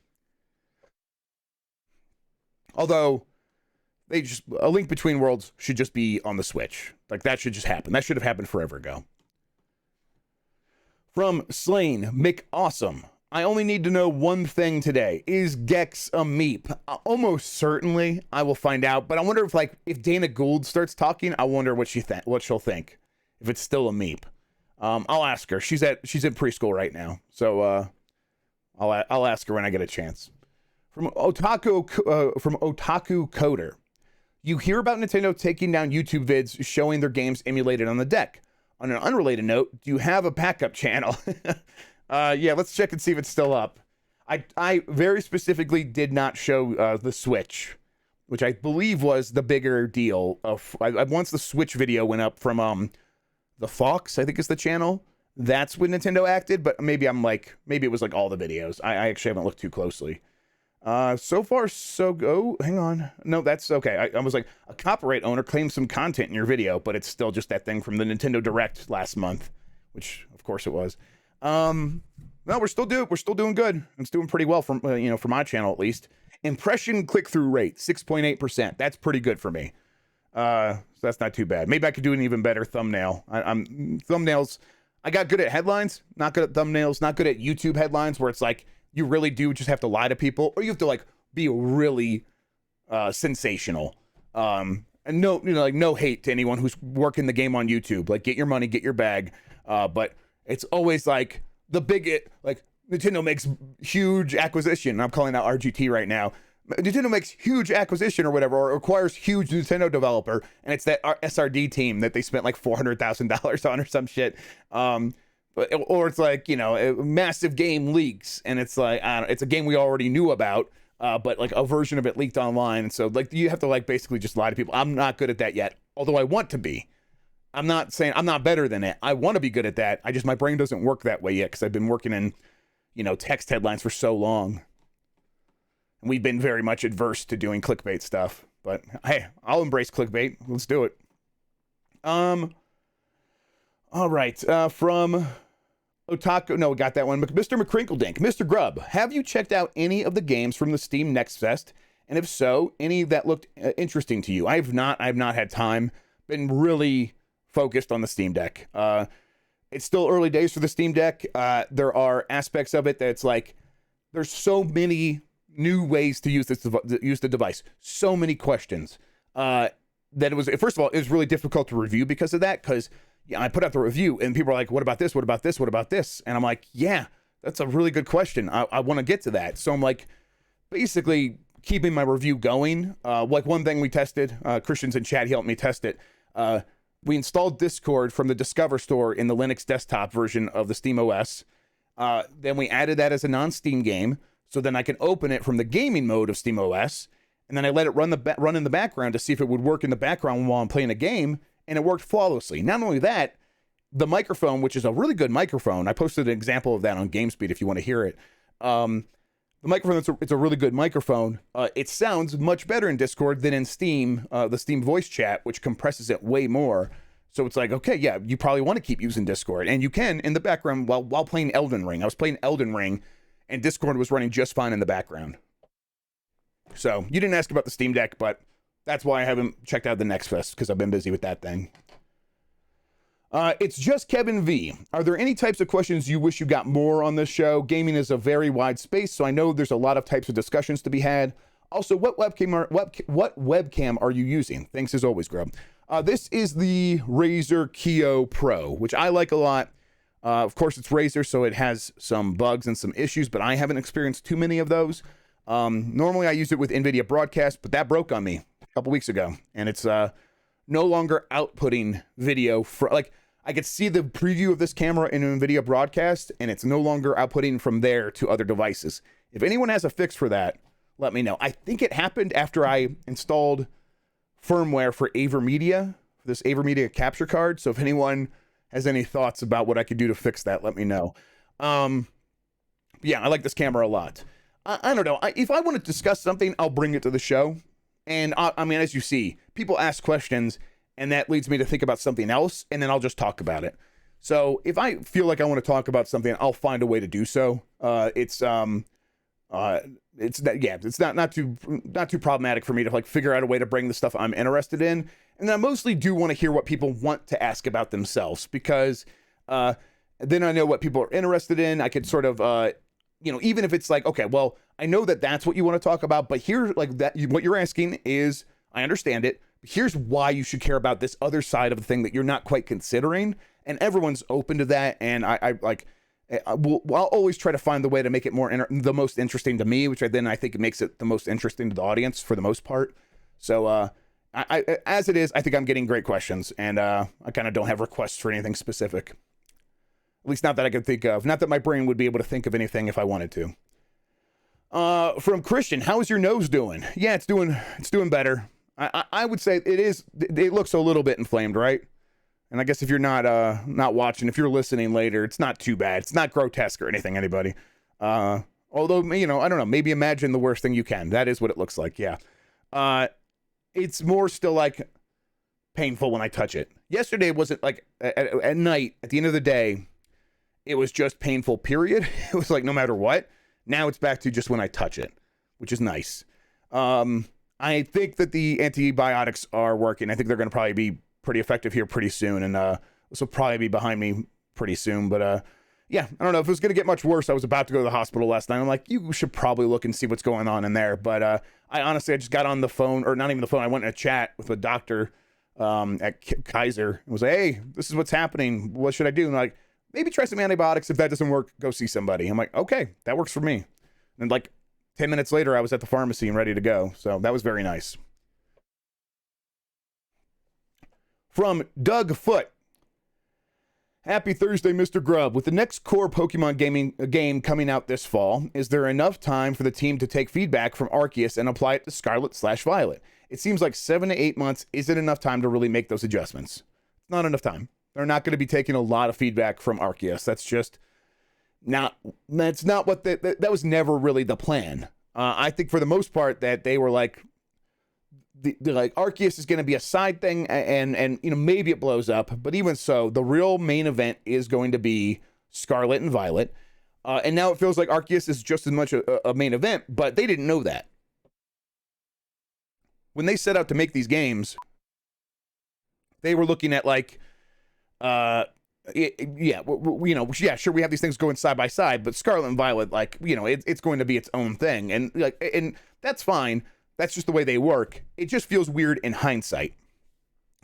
Although, A Link Between Worlds should just be on the Switch. Like, that should just happen. That should have happened forever ago. From Slain McAwesome. I only need to know one thing today. Is Gex a Meep? Almost certainly, I will find out. But I wonder if Dana Gould starts talking, I wonder what she'll think. If it's still a Meep. I'll ask her. She's in preschool right now. So I'll ask her when I get a chance. From Otaku Coder. You hear about Nintendo taking down YouTube vids showing their games emulated on the deck. On an unrelated note, do you have a backup channel? Yeah, let's check and see if it's still up. I very specifically did not show the Switch, which I believe was the bigger deal. Once the Switch video went up from the Fox, I think is the channel, that's when Nintendo acted, but maybe it was like all the videos. I actually haven't looked too closely. So far, so go. Hang on. No, that's okay. I was like, a copyright owner claimed some content in your video, but it's still just that thing from the Nintendo Direct last month, which of course it was. No, we're still doing good. It's doing pretty well from for my channel at least. Impression click-through rate 6.8%. That's pretty good for me. So that's not too bad. Maybe I could do an even better thumbnail. Thumbnails. I got good at headlines, not good at thumbnails, not good at YouTube headlines where it's like you really do just have to lie to people, or you have to like be really sensational. And no hate to anyone who's working the game on YouTube. Like, get your money, get your bag. But it's always like Nintendo makes huge acquisition. I'm calling out RGT right now. Nintendo makes huge acquisition or whatever, or acquires huge Nintendo developer, and it's that SRD team that they spent like $400,000 on or some shit. Or it's like, a massive game leaks, and it's like, it's a game we already knew about, but like a version of it leaked online. And so like you have to like basically just lie to people. I'm not good at that yet, although I want to be. I'm not saying I'm not better than it. I want to be good at that. My brain doesn't work that way yet because I've been working in, text headlines for so long. And we've been very much adverse to doing clickbait stuff. But hey, I'll embrace clickbait. Let's do it. All right. From Otaku, no, we got that one. Mr. McCrinkledink, Mr. Grubb, have you checked out any of the games from the Steamnexfest? And if so, any that looked interesting to you? I've not had time. Been really focused on the Steam Deck. It's still early days for the Steam Deck. There are aspects of it that's like, there's so many new ways to use the device. So many questions. That it was, first of all, it was really difficult to review because of that, because I put out the review and people are like, what about this? What about this? What about this? And I'm like, yeah, that's a really good question. I want to get to that. So I'm like, basically keeping my review going. Like one thing we tested, Christian's in chat, he helped me test it. We installed Discord from the Discover store in the Linux desktop version of the Steam OS. Then we added that as a non-Steam game, so then I can open it from the gaming mode of Steam OS, and then I let it run in the background to see if it would work in the background while I'm playing a game, and it worked flawlessly. Not only that, the microphone, which is a really good microphone, I posted an example of that on GameSpeed if you want to hear it. The microphone, it's a really good microphone. It sounds much better in Discord than in Steam, the Steam voice chat, which compresses it way more. So it's like, okay, yeah, you probably want to keep using Discord, and you can in the background while playing Elden Ring. I was playing Elden Ring, and Discord was running just fine in the background. So you didn't ask about the Steam Deck, but that's why I haven't checked out the Nextfest, because I've been busy with that thing. It's just Kevin V. Are there any types of questions you wish you got more on this show? Gaming is a very wide space, so I know there's a lot of types of discussions to be had. Also, what webcam are you using? Thanks as always, Grubb. This is the Razer Kiyo Pro, which I like a lot. Of course, it's Razer, so it has some bugs and some issues, but I haven't experienced too many of those. Normally, I use it with Nvidia Broadcast, but that broke on me a couple weeks ago, and it's no longer outputting video for, like, I could see the preview of this camera in Nvidia Broadcast, and it's no longer outputting from there to other devices. If anyone has a fix for that, let me know. I think it happened after I installed firmware for AverMedia, this AverMedia capture card. So if anyone has any thoughts about what I could do to fix that, let me know. Yeah, I like this camera a lot. I don't know. If I want to discuss something, I'll bring it to the show. And I mean, as you see, people ask questions, and that leads me to think about something else, and then I'll just talk about it. So if I feel like I want to talk about something, I'll find a way to do so. It's not too problematic for me to like figure out a way to bring the stuff I'm interested in. And I mostly do want to hear what people want to ask about themselves, because then I know what people are interested in. I could sort of even if it's like, okay, well, I know that that's what you want to talk about, but here, like, that what you're asking is, I understand it. Here's why you should care about this other side of the thing that you're not quite considering, and everyone's open to that. And I'll always try to find the way to make it the most interesting to me, which I think it makes it the most interesting to the audience for the most part. So as it is, I think I'm getting great questions, and I kind of don't have requests for anything specific. At least not that I can think of. Not that my brain would be able to think of anything if I wanted to. From Christian, how is your nose doing? Yeah, it's doing better. I would say it looks a little bit inflamed, right? And I guess if you're not watching, if you're listening later, it's not too bad. It's not grotesque or anything, anybody. Although, I don't know, maybe imagine the worst thing you can. That is what it looks like, yeah. It's more still like painful when I touch it. Yesterday wasn't like, at night, at the end of the day, it was just painful, period. It was like no matter what. Now it's back to just when I touch it, which is nice. I think that the antibiotics are working. I think they're going to probably be pretty effective here pretty soon, and this will probably be behind me pretty soon. But yeah, I don't know if it was going to get much worse. I was about to go to the hospital last night. I'm like, you should probably look and see what's going on in there. But I just got on the phone, or not even the phone. I went in a chat with a doctor at Kaiser and was like, hey, this is what's happening. What should I do? And like, maybe try some antibiotics. If that doesn't work, go see somebody. I'm like, okay, that works for me. And like 10 minutes later, I was at the pharmacy and ready to go. So that was very nice. From Doug Foot. Happy Thursday, Mr. Grubb. With the next core Pokemon game coming out this fall, is there enough time for the team to take feedback from Arceus and apply it to Scarlet/Violet? It seems like 7 to 8 months isn't enough time to really make those adjustments. It's not enough time. They're not going to be taking a lot of feedback from Arceus. That's not what that was never really the plan. I think for the most part that they were like, like Arceus is going to be a side thing, and maybe it blows up, but even so, the real main event is going to be Scarlet and Violet. And now it feels like Arceus is just as much a main event, but they didn't know that. When they set out to make these games, they were looking at like, sure, we have these things going side by side, but Scarlet and Violet, like, it's going to be its own thing, and that's fine. That's just the way they work. It just feels weird in hindsight,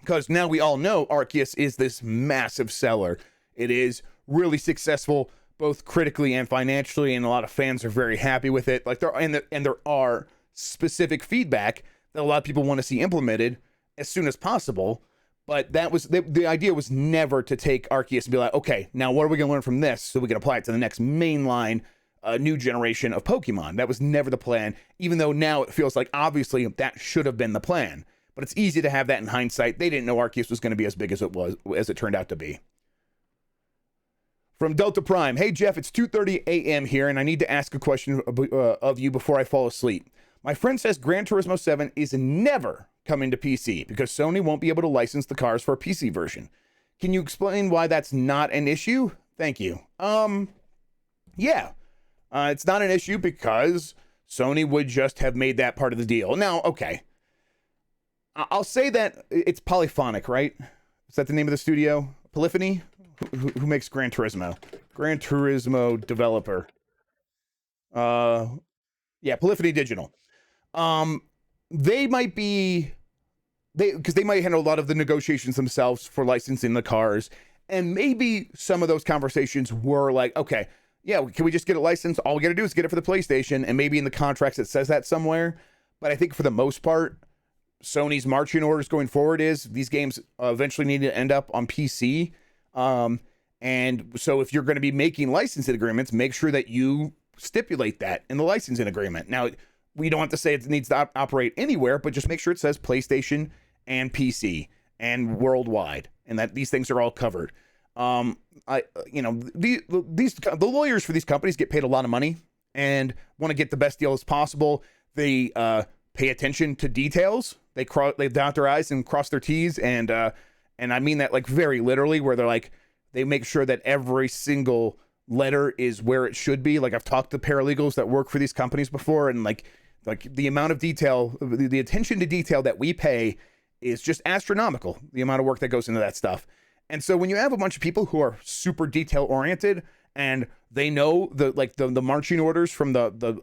because now we all know Arceus is this massive seller. It is really successful, both critically and financially, and a lot of fans are very happy with it. Like there are specific feedback that a lot of people want to see implemented as soon as possible. But that was the idea was never to take Arceus and be like, okay, now what are we going to learn from this so we can apply it to the next mainline new generation of Pokemon. That was never the plan, even though now it feels like obviously that should have been the plan. But it's easy to have that in hindsight. They didn't know Arceus was going to be as big as it turned out to be. From Delta Prime, hey Jeff, it's 2:30 a.m. here, and I need to ask a question of you before I fall asleep. My friend says Gran Turismo 7 is never coming to PC because Sony won't be able to license the cars for a PC version. Can you explain why that's not an issue? Thank you. Yeah. It's not an issue because Sony would just have made that part of the deal. Now, okay. I'll say that it's Polyphonic, right? Is that the name of the studio? Polyphony? Who makes Gran Turismo? Gran Turismo developer. Yeah, Polyphony Digital. They might be... because they might handle a lot of the negotiations themselves for licensing the cars. And maybe some of those conversations were like, okay, yeah, can we just get it licensed? All we got to do is get it for the PlayStation, and maybe in the contracts it says that somewhere. But I think for the most part, Sony's marching orders going forward is these games eventually need to end up on PC. And so if you're going to be making licensing agreements, make sure that you stipulate that in the licensing agreement. Now, we don't have to say it needs to operate anywhere, but just make sure it says PlayStation and PC and worldwide, and that these things are all covered. The lawyers for these companies get paid a lot of money and want to get the best deal as possible. They pay attention to details. They dot their I's and cross their T's, and I mean that like very literally, where they're like, they make sure that every single letter is where it should be. Like I've talked to paralegals that work for these companies before, and like the amount of detail, the attention to detail that we pay is just astronomical. The amount of work that goes into that stuff. And so when you have a bunch of people who are super detail oriented and they know the marching orders from the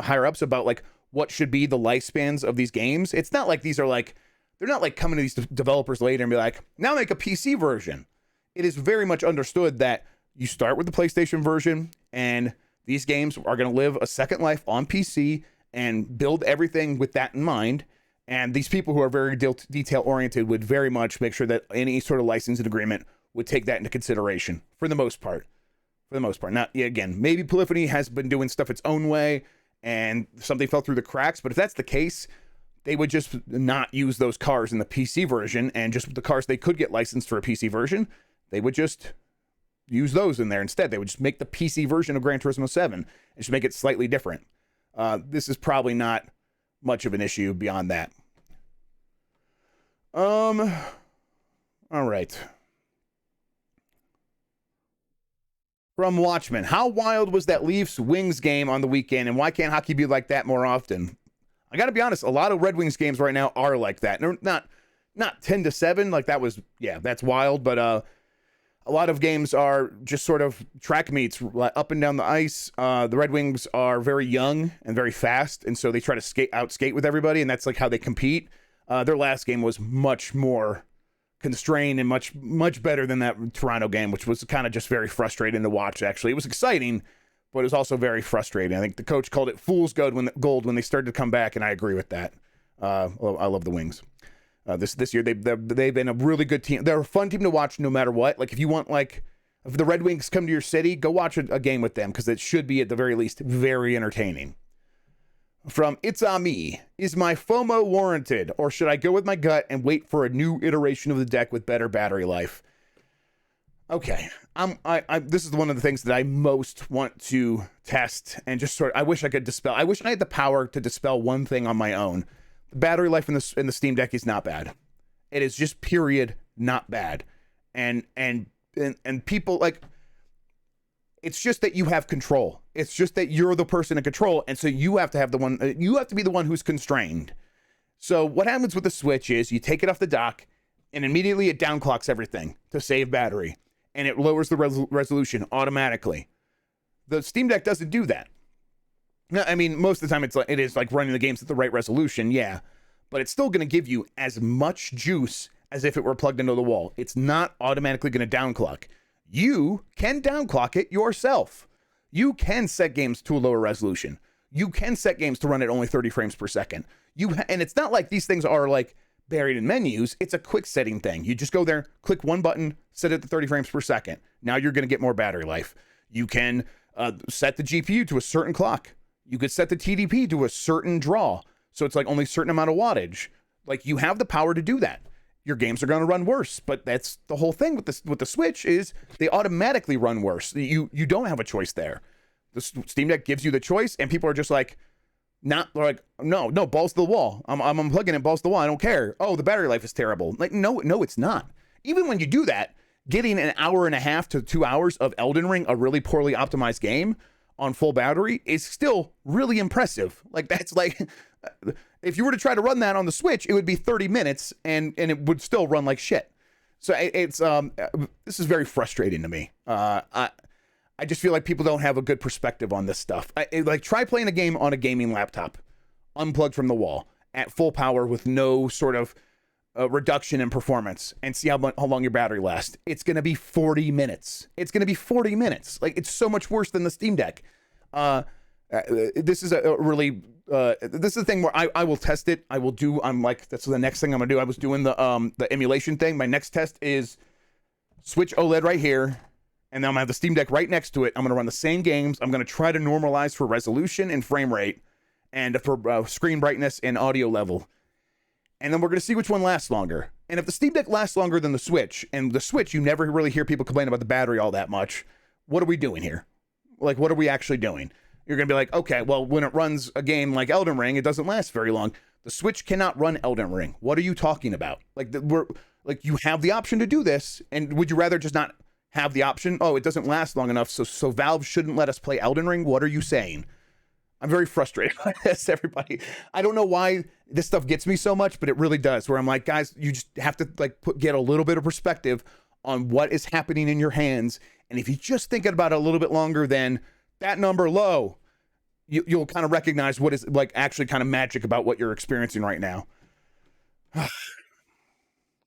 higher ups about like what should be the lifespans of these games, it's not like these are like, they're not like coming to these developers later and be like, now make a PC version. It is very much understood that you start with the PlayStation version and these games are going to live a second life on PC and build everything with that in mind. And these people who are very detail oriented would very much make sure that any sort of licensing agreement would take that into consideration for the most part. Now, again, maybe Polyphony has been doing stuff its own way and something fell through the cracks. But if that's the case, they would just not use those cars in the PC version, and just the cars they could get licensed for a PC version, they would just use those in there instead. They would just make the PC version of Gran Turismo 7 and just make it slightly different. This is probably not much of an issue beyond that. All right. From Watchmen, how wild was that Leafs Wings game on the weekend, and why can't hockey be like that more often? I got to be honest, a lot of Red Wings games right now are like that. Not 10-7, like that was, yeah, that's wild, but a lot of games are just sort of track meets up and down the ice. The Red Wings are very young and very fast, and so they try to outskate with everybody, and that's like how they compete. Their last game was much more constrained and much better than that Toronto game, which was kind of just very frustrating to watch. Actually, it was exciting, but it was also very frustrating. I think the coach called it fool's gold when they started to come back, and I agree with that. I love the Wings. This year they've been a really good team. They're a fun team to watch no matter what. Like if you want, like if the Red Wings come to your city, go watch a game with them, because it should be at the very least very entertaining. From It's On Me, is my FOMO warranted, or should I go with my gut and wait for a new iteration of the deck with better battery life? Okay, this is one of the things that I most want to test and just sort of, I wish I could dispel. I wish I had the power to dispel one thing on my own. The battery life in the Steam Deck is not bad. It is just period not bad, and people like. It's just that you have control. It's just that you're the person in control, and so you have to have you have to be the one who's constrained. So what happens with the Switch is you take it off the dock, and immediately it downclocks everything to save battery, and it lowers the resolution automatically. The Steam Deck doesn't do that. Now, I mean, most of the time it is like running the games at the right resolution, yeah, but it's still going to give you as much juice as if it were plugged into the wall. It's not automatically going to downclock. You can downclock it yourself. You can set games to a lower resolution. You can set games to run at only 30 frames per second. And it's not like these things are like buried in menus. It's a quick setting thing. You just go there, click one button, set it to 30 frames per second. Now you're going to get more battery life. You can set the GPU to a certain clock. You could set the TDP to a certain draw. So it's like only a certain amount of wattage. Like, you have the power to do that. Your games are going to run worse, but that's the whole thing with the Switch is they automatically run worse. You don't have a choice there. The Steam Deck gives you the choice, and people are just like, no, balls to the wall. I'm unplugging it, balls to the wall. I don't care. Oh, the battery life is terrible. Like, no, it's not. Even when you do that, getting an hour and a half to 2 hours of Elden Ring, a really poorly optimized game, on full battery is still really impressive. Like, that's like, if you were to try to run that on the Switch, it would be 30 minutes and it would still run like shit. So it's this is very frustrating to me. I just feel like people don't have a good perspective on this stuff. Like, try playing a game on a gaming laptop, unplugged from the wall, at full power with no sort of reduction in performance, and see how long your battery lasts. It's going to be 40 minutes. It's going to be 40 minutes. Like, it's so much worse than the Steam Deck. This is a really, this is the thing where I will test it. I'm like, that's the next thing I'm going to do. I was doing the emulation thing. My next test is Switch OLED right here. And then I'm going to have the Steam Deck right next to it. I'm going to run the same games. I'm going to try to normalize for resolution and frame rate and for screen brightness and audio level. And then we're going to see which one lasts longer. And if the Steam Deck lasts longer than the Switch, and the Switch, you never really hear people complain about the battery all that much, what are we doing here? Like, what are we actually doing? You're going to be like, okay, well, when it runs a game like Elden Ring, it doesn't last very long. The Switch cannot run Elden Ring. What are you talking about? Like, you have the option to do this, and would you rather just not have the option? Oh, it doesn't last long enough, so Valve shouldn't let us play Elden Ring? What are you saying? I'm very frustrated by this, everybody. I don't know why this stuff gets me so much, but it really does, where I'm like, guys, you just have to like get a little bit of perspective on what is happening in your hands. And if you just think about it a little bit longer than that number low, you'll kind of recognize what is like actually kind of magic about what you're experiencing right now. As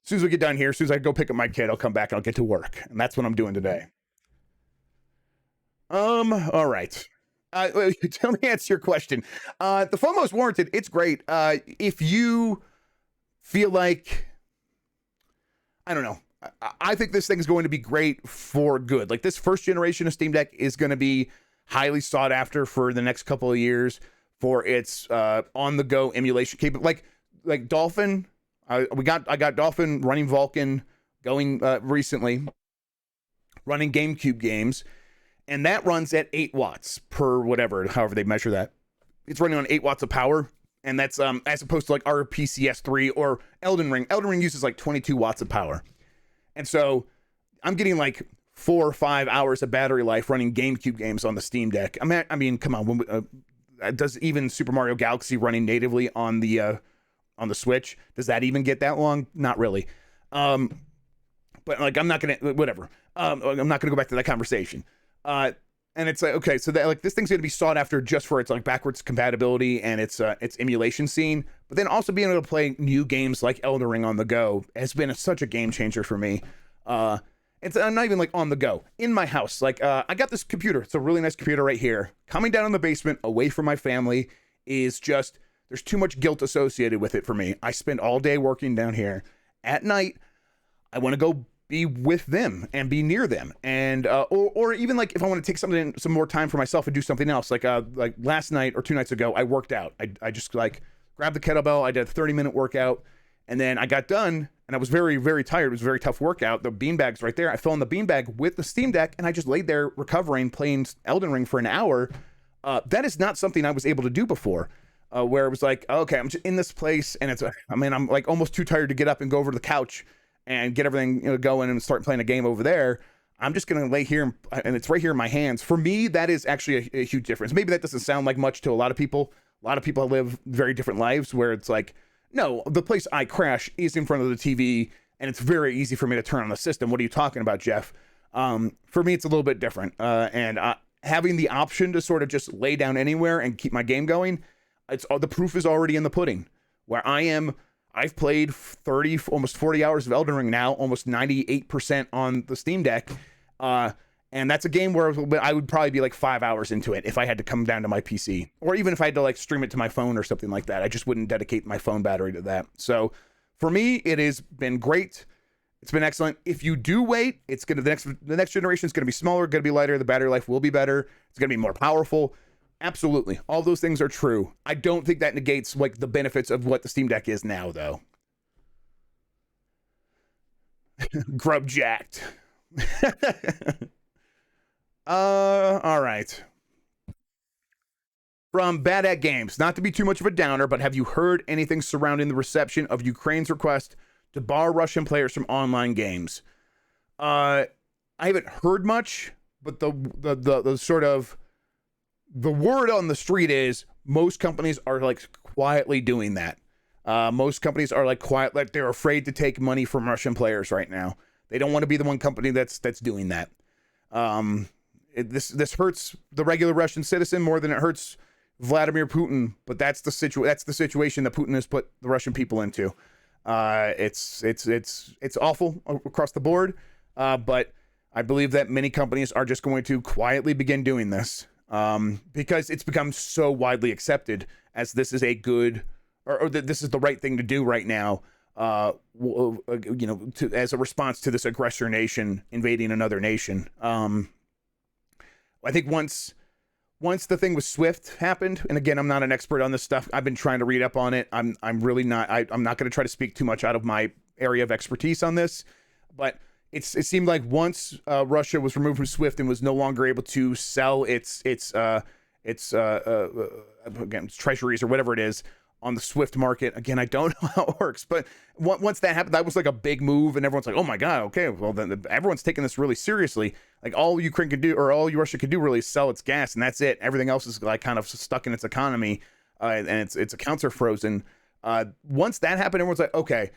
soon as we get done here, as soon as I go pick up my kid, I'll come back and I'll get to work. And that's what I'm doing today. All right. Tell me, answer your question. The FOMO is warranted. It's great. If you feel like, I don't know, I think this thing is going to be great for good. Like, this first generation of Steam Deck is going to be highly sought after for the next couple of years for its on-the-go emulation capability. Like Dolphin. I got Dolphin running Vulkan going recently, running GameCube games, and that runs at 8 watts per whatever, however they measure that. It's running on 8 watts of power, and that's as opposed to like RPCS 3 or Elden Ring. Elden Ring uses like 22 watts of power, and so I'm getting like 4 or 5 hours of battery life running GameCube games on the Steam Deck. I mean, come on, does even Super Mario Galaxy running natively on the Switch, does that even get that long? Not really. But like, I'm not gonna, whatever. I'm not gonna go back to that conversation. And it's like, okay, so that, like, this thing's gonna be sought after just for its like backwards compatibility and its emulation scene, but then also being able to play new games like Elden Ring on the go has been such a game changer for me. It's not even like on the go in my house. Like, I got this computer. It's a really nice computer right here. Coming down in the basement away from my family is just, there's too much guilt associated with it for me. I spend all day working down here. At night, I want to go be with them and be near them. And, or even like if I want to take some more time for myself and do something else, like last night or 2 nights ago, I worked out. I just like grabbed the kettlebell. I did a 30-minute workout, and then I got done and I was very, very tired. It was a very tough workout. The beanbag's right there. I fell in the beanbag with the Steam Deck and I just laid there recovering, playing Elden Ring for an hour. That is not something I was able to do before. Where it was like, okay, I'm just in this place, and I'm like almost too tired to get up and go over to the couch and get everything going and start playing a game over there. I'm just gonna lay here, and it's right here in my hands. For me, that is actually a huge difference. Maybe that doesn't sound like much to a lot of people. A lot of people live very different lives where it's like, no, the place I crash is in front of the TV, and it's very easy for me to turn on the system. What are you talking about, Jeff? For me, it's a little bit different, and having the option to sort of just lay down anywhere and keep my game going. The proof is already in the pudding. Where I've played 30, almost 40 hours of Elden Ring now, almost 98% on the Steam Deck. And that's a game where I would probably be like 5 hours into it if I had to come down to my PC. Or even if I had to like stream it to my phone or something like that. I just wouldn't dedicate my phone battery to that. So For me, it has been great. It's been excellent. If you do wait, it's gonna the next generation is gonna be smaller, gonna be lighter. The battery life will be better. It's gonna be more powerful. Absolutely, all those things are true. I don't think that negates like the benefits of what the Steam Deck is now, though. Grubb jacked. All right. From Bad at Games, not to be too much of a downer, but have you heard anything surrounding the reception of Ukraine's request to bar Russian players from online games? I haven't heard much, but the sort of the word on the street is most companies are like quietly doing that. Most companies are like quiet, like they're afraid to take money from Russian players right now. They don't want to be the one company that's doing that. This hurts the regular Russian citizen more than it hurts Vladimir Putin, but that's the situation that Putin has put the Russian people into. It's awful across the board, but I believe that many companies are just going to quietly begin doing this because it's become so widely accepted as this is a good or that this is the right thing to do right now. As a response to this aggressor nation invading another nation. I think once the thing with Swift happened, and again, I'm not an expert on this stuff. I've been trying to read up on it. I'm really not. I'm not going to try to speak too much out of my area of expertise on this, but it seemed like once Russia was removed from Swift and was no longer able to sell its treasuries or whatever it is on the Swift market. Again, I don't know how it works, but once that happened, that was like a big move, and everyone's like, "Oh my god, okay, well then everyone's taking this really seriously." Like all Ukraine could do, or all Russia could do, really is sell its gas, and that's it. Everything else is like kind of stuck in its economy, and its accounts are frozen. Once that happened, everyone's like, "Okay,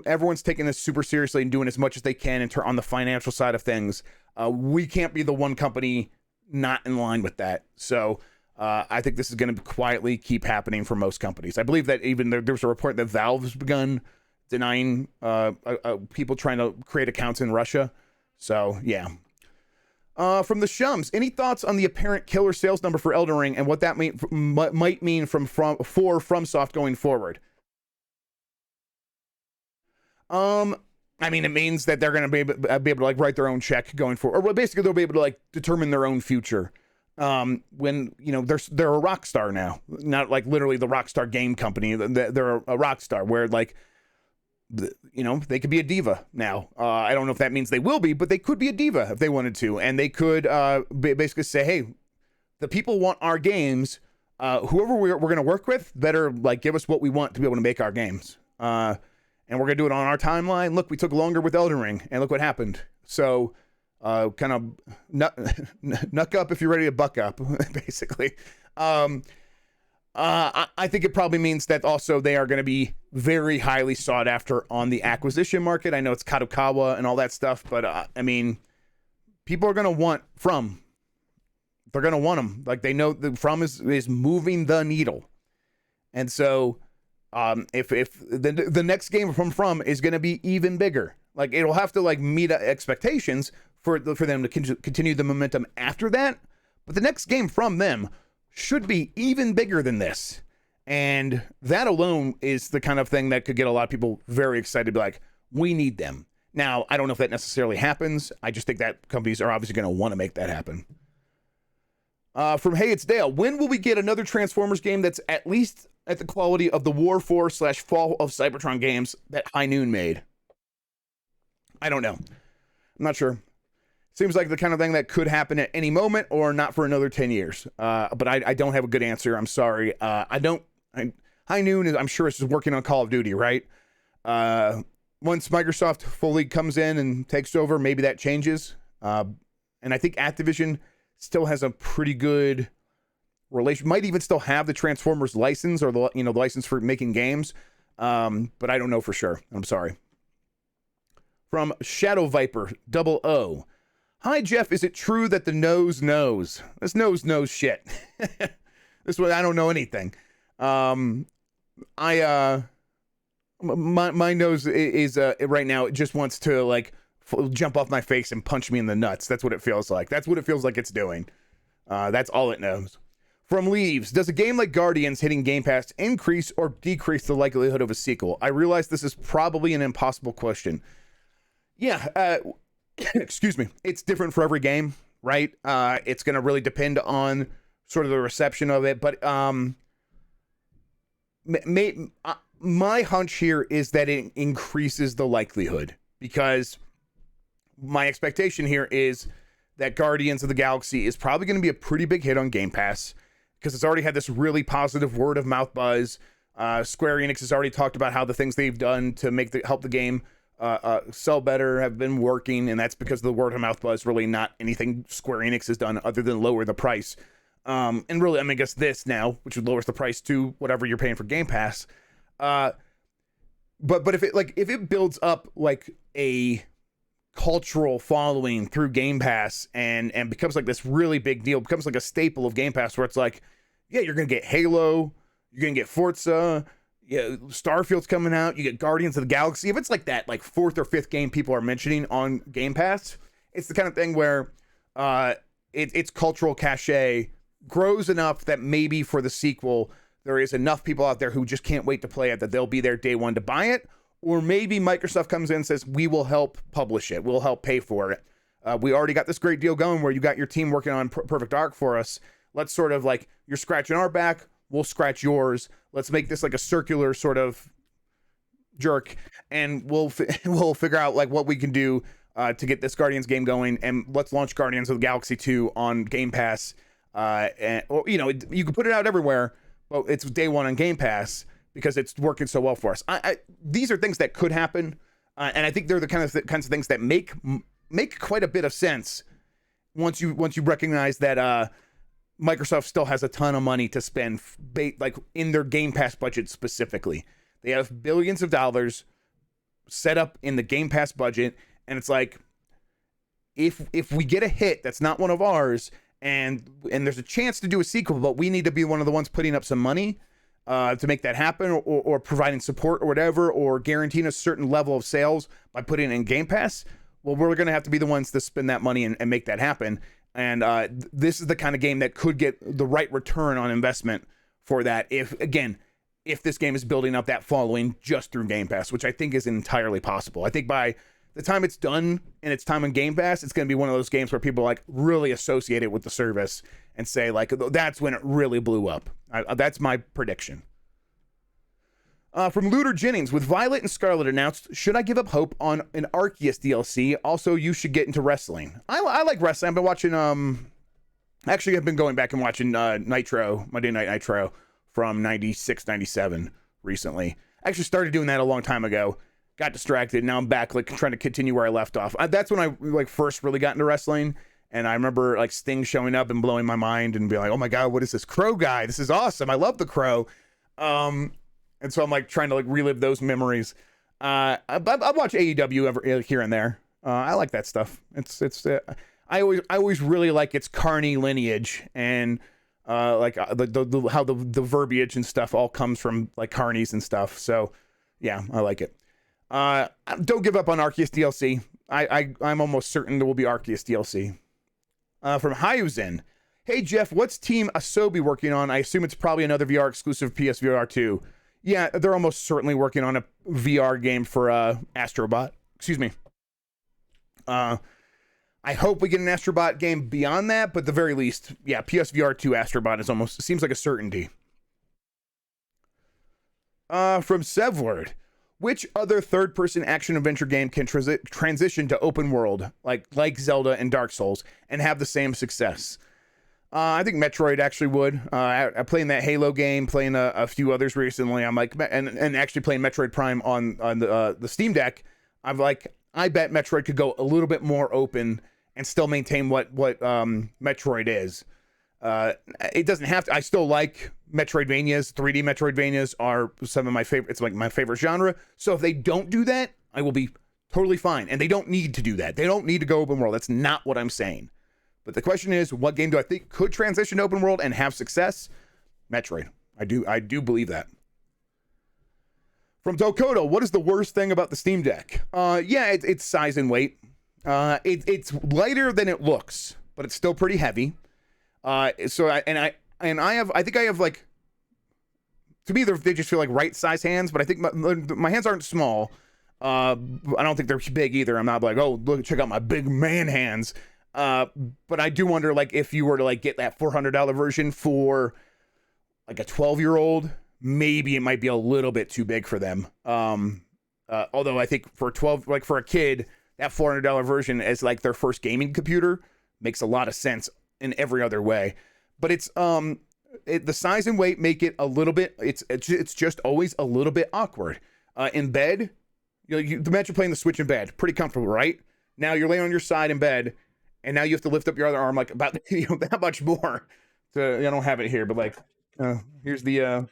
everyone's taking this super seriously and doing as much as they can on the financial side of things. We can't be the one company not in line with that." So. I think this is going to quietly keep happening for most companies. I believe that even there was a report that Valve has begun denying people trying to create accounts in Russia. So, yeah. From the Shums, any thoughts on the apparent killer sales number for Elden Ring and what that might mean for FromSoft going forward? I mean, it means that they're going to be able to like write their own check going forward, or basically they'll be able to like determine their own future. When they're a rock star now, not like literally the Rockstar game company. They're a rock star where like they could be a diva now. I don't know if that means they will be, but they could be a diva if they wanted to, and they could basically say, hey, the people want our games. Whoever we're going to work with better like give us what we want to be able to make our games, and we're going to do it on our timeline. Look, we took longer with Elden Ring, and look what happened. So kind of knuck up if you're ready to buck up, basically. I think it probably means that also they are going to be very highly sought after on the acquisition market. I know it's Kadokawa and all that stuff, but I mean, people are going to want From. They're going to want them. Like they know that From is moving the needle. And so if the next game from is going to be even bigger, like it'll have to like meet expectations for them to continue the momentum after that. But the next game from them should be even bigger than this. And that alone is the kind of thing that could get a lot of people very excited to be like, we need them. Now, I don't know if that necessarily happens. I just think that companies are obviously going to want to make that happen. From Hey, it's Dale. When will we get another Transformers game that's at least at the quality of the War 4/Fall of Cybertron games that High Noon made? I don't know. I'm not sure. Seems like the kind of thing that could happen at any moment or not for another 10 years. But I don't have a good answer. I'm sorry. High Noon is, I'm sure, is working on Call of Duty, right? Once Microsoft fully comes in and takes over, maybe that changes. And I think Activision still has a pretty good relation. Might even still have the Transformers license or the license for making games. But I don't know for sure. I'm sorry. From Shadow Viper 00. Hi, Jeff. Is it true that the nose knows? This nose knows shit. This one, I don't know anything. My nose is right now. It just wants to like jump off my face and punch me in the nuts. That's what it feels like. That's what it feels like it's doing. That's all it knows. From Leaves, does a game like Guardians hitting Game Pass increase or decrease the likelihood of a sequel? I realize this is probably an impossible question. Yeah, excuse me. It's different for every game, right? It's going to really depend on sort of the reception of it. But my hunch here is that it increases the likelihood, because my expectation here is that Guardians of the Galaxy is probably going to be a pretty big hit on Game Pass, because it's already had this really positive word of mouth buzz. Square Enix has already talked about how the things they've done to help the game sell better have been working, and that's because of the word of mouth buzz. Really not anything Square Enix has done other than lower the price. And really, I mean, I guess this now, which lowers the price to whatever you're paying for Game Pass. But if it builds up like a cultural following through Game Pass and becomes like this really big deal, becomes like a staple of Game Pass, where it's like, yeah, you're gonna get Halo, you're gonna get Forza, yeah, Starfield's coming out, you get Guardians of the Galaxy. If it's like that, like fourth or fifth game people are mentioning on Game Pass, it's the kind of thing where its cultural cachet grows enough that maybe for the sequel there is enough people out there who just can't wait to play it that they'll be there day one to buy it. Or maybe Microsoft comes in and says, we will help publish it, we'll help pay for it. We already got this great deal going where you got your team working on Perfect Dark for us. Let's sort of like, you're scratching our back, we'll scratch yours. Let's make this like a circular sort of jerk, and we'll figure out like what we can do to get this Guardians game going, and let's launch Guardians of the Galaxy 2 on Game Pass. Or you can put it out everywhere, but it's day one on Game Pass because it's working so well for us. These are things that could happen, and I think they're the kinds of things that make quite a bit of sense once you recognize that Microsoft still has a ton of money to spend, like in their Game Pass budget specifically. They have billions of dollars set up in the Game Pass budget, and it's like, if we get a hit that's not one of ours, and there's a chance to do a sequel, but we need to be one of the ones putting up some money to make that happen, or providing support or whatever, or guaranteeing a certain level of sales by putting it in Game Pass, well, we're going to have to be the ones to spend that money and make that happen. And this is the kind of game that could get the right return on investment for that. If this game is building up that following just through Game Pass, which I think is entirely possible. I think by the time it's done and it's time on Game Pass, it's going to be one of those games where people like really associate it with the service and say like, that's when it really blew up. That's my prediction. From Looter Jennings, with Violet and Scarlet announced, should I give up hope on an Arceus DLC? Also, you should get into wrestling. I like wrestling. I've been watching, actually, I've been going back and watching Nitro, Monday Night Nitro from 96, 97 recently. I actually started doing that a long time ago. Got distracted. Now I'm back, like, trying to continue where I left off. That's when I, like, first really got into wrestling. And I remember, like, Sting showing up and blowing my mind and being like, oh my God, what is this Crow guy? This is awesome. I love the Crow. And so I'm like trying to like relive those memories. I watch AEW here and there. I like that stuff. I always really like its Carney lineage, and like the how the verbiage and stuff all comes from like Carnies and stuff. So yeah, I like it. Don't give up on Arceus DLC. I'm almost certain there will be Arceus DLC. From Hyuzen. Hey Jeff, what's Team Asobi working on? I assume it's probably another VR exclusive PSVR 2. Yeah, they're almost certainly working on a VR game for Astrobot. Excuse me. I hope we get an Astrobot game beyond that, but at the very least, yeah, PSVR 2 Astrobot is almost, seems like a certainty. From Sevward, which other third-person action-adventure game can transition to open world, like Zelda and Dark Souls, and have the same success? I think Metroid actually would. I playing that Halo game, playing a few others recently. I'm like, and actually playing Metroid Prime on the Steam Deck. I'm like, I bet Metroid could go a little bit more open and still maintain what Metroid is. It doesn't have to. I still like Metroidvanias. 3D Metroidvanias are some of my favorite. It's like my favorite genre. So if they don't do that, I will be totally fine. And they don't need to do that. They don't need to go open world. That's not what I'm saying. But the question is, what game do I think could transition to open world and have success? Metroid. I do believe that. From Dokoto, what is the worst thing about the Steam Deck? Yeah, it's size and weight. It's lighter than it looks, but it's still pretty heavy. So I And I think I have like, to me, they just feel like right size hands, but I think my hands aren't small. I don't think they're big either. I'm not like, oh, look, check out my big man hands. But I do wonder, like, if you were to like get that $400 version for like a 12-year-old, maybe it might be a little bit too big for them. Although I think for 12, like for a kid, that $400 version as like their first gaming computer makes a lot of sense in every other way. But it's the size and weight make it a little bit. It's just always a little bit awkward. In bed, you imagine playing the Switch in bed, pretty comfortable, right? Now you're laying on your side in bed, and now you have to lift up your other arm like about that much more. I don't have it here, but like here's the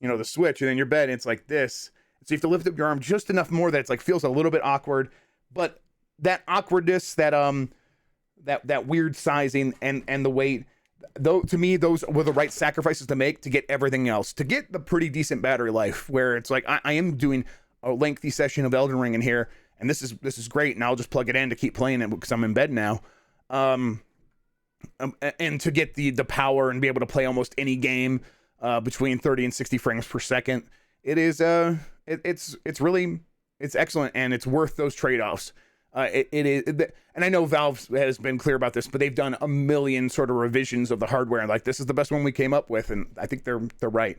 the Switch, and then your bed, and it's like this. So you have to lift up your arm just enough more that it's like feels a little bit awkward. But that awkwardness, that weird sizing and the weight, though, to me, those were the right sacrifices to make to get everything else, to get the pretty decent battery life, where it's like I am doing a lengthy session of Elden Ring in here, and this is great, and I'll just plug it in to keep playing it because I'm in bed now. And to get the power and be able to play almost any game between 30 and 60 frames per second, it's really excellent, and it's worth those trade-offs. It is, and I know Valve has been clear about this, but they've done a million sort of revisions of the hardware, and like, this is the best one we came up with, and I think they're right.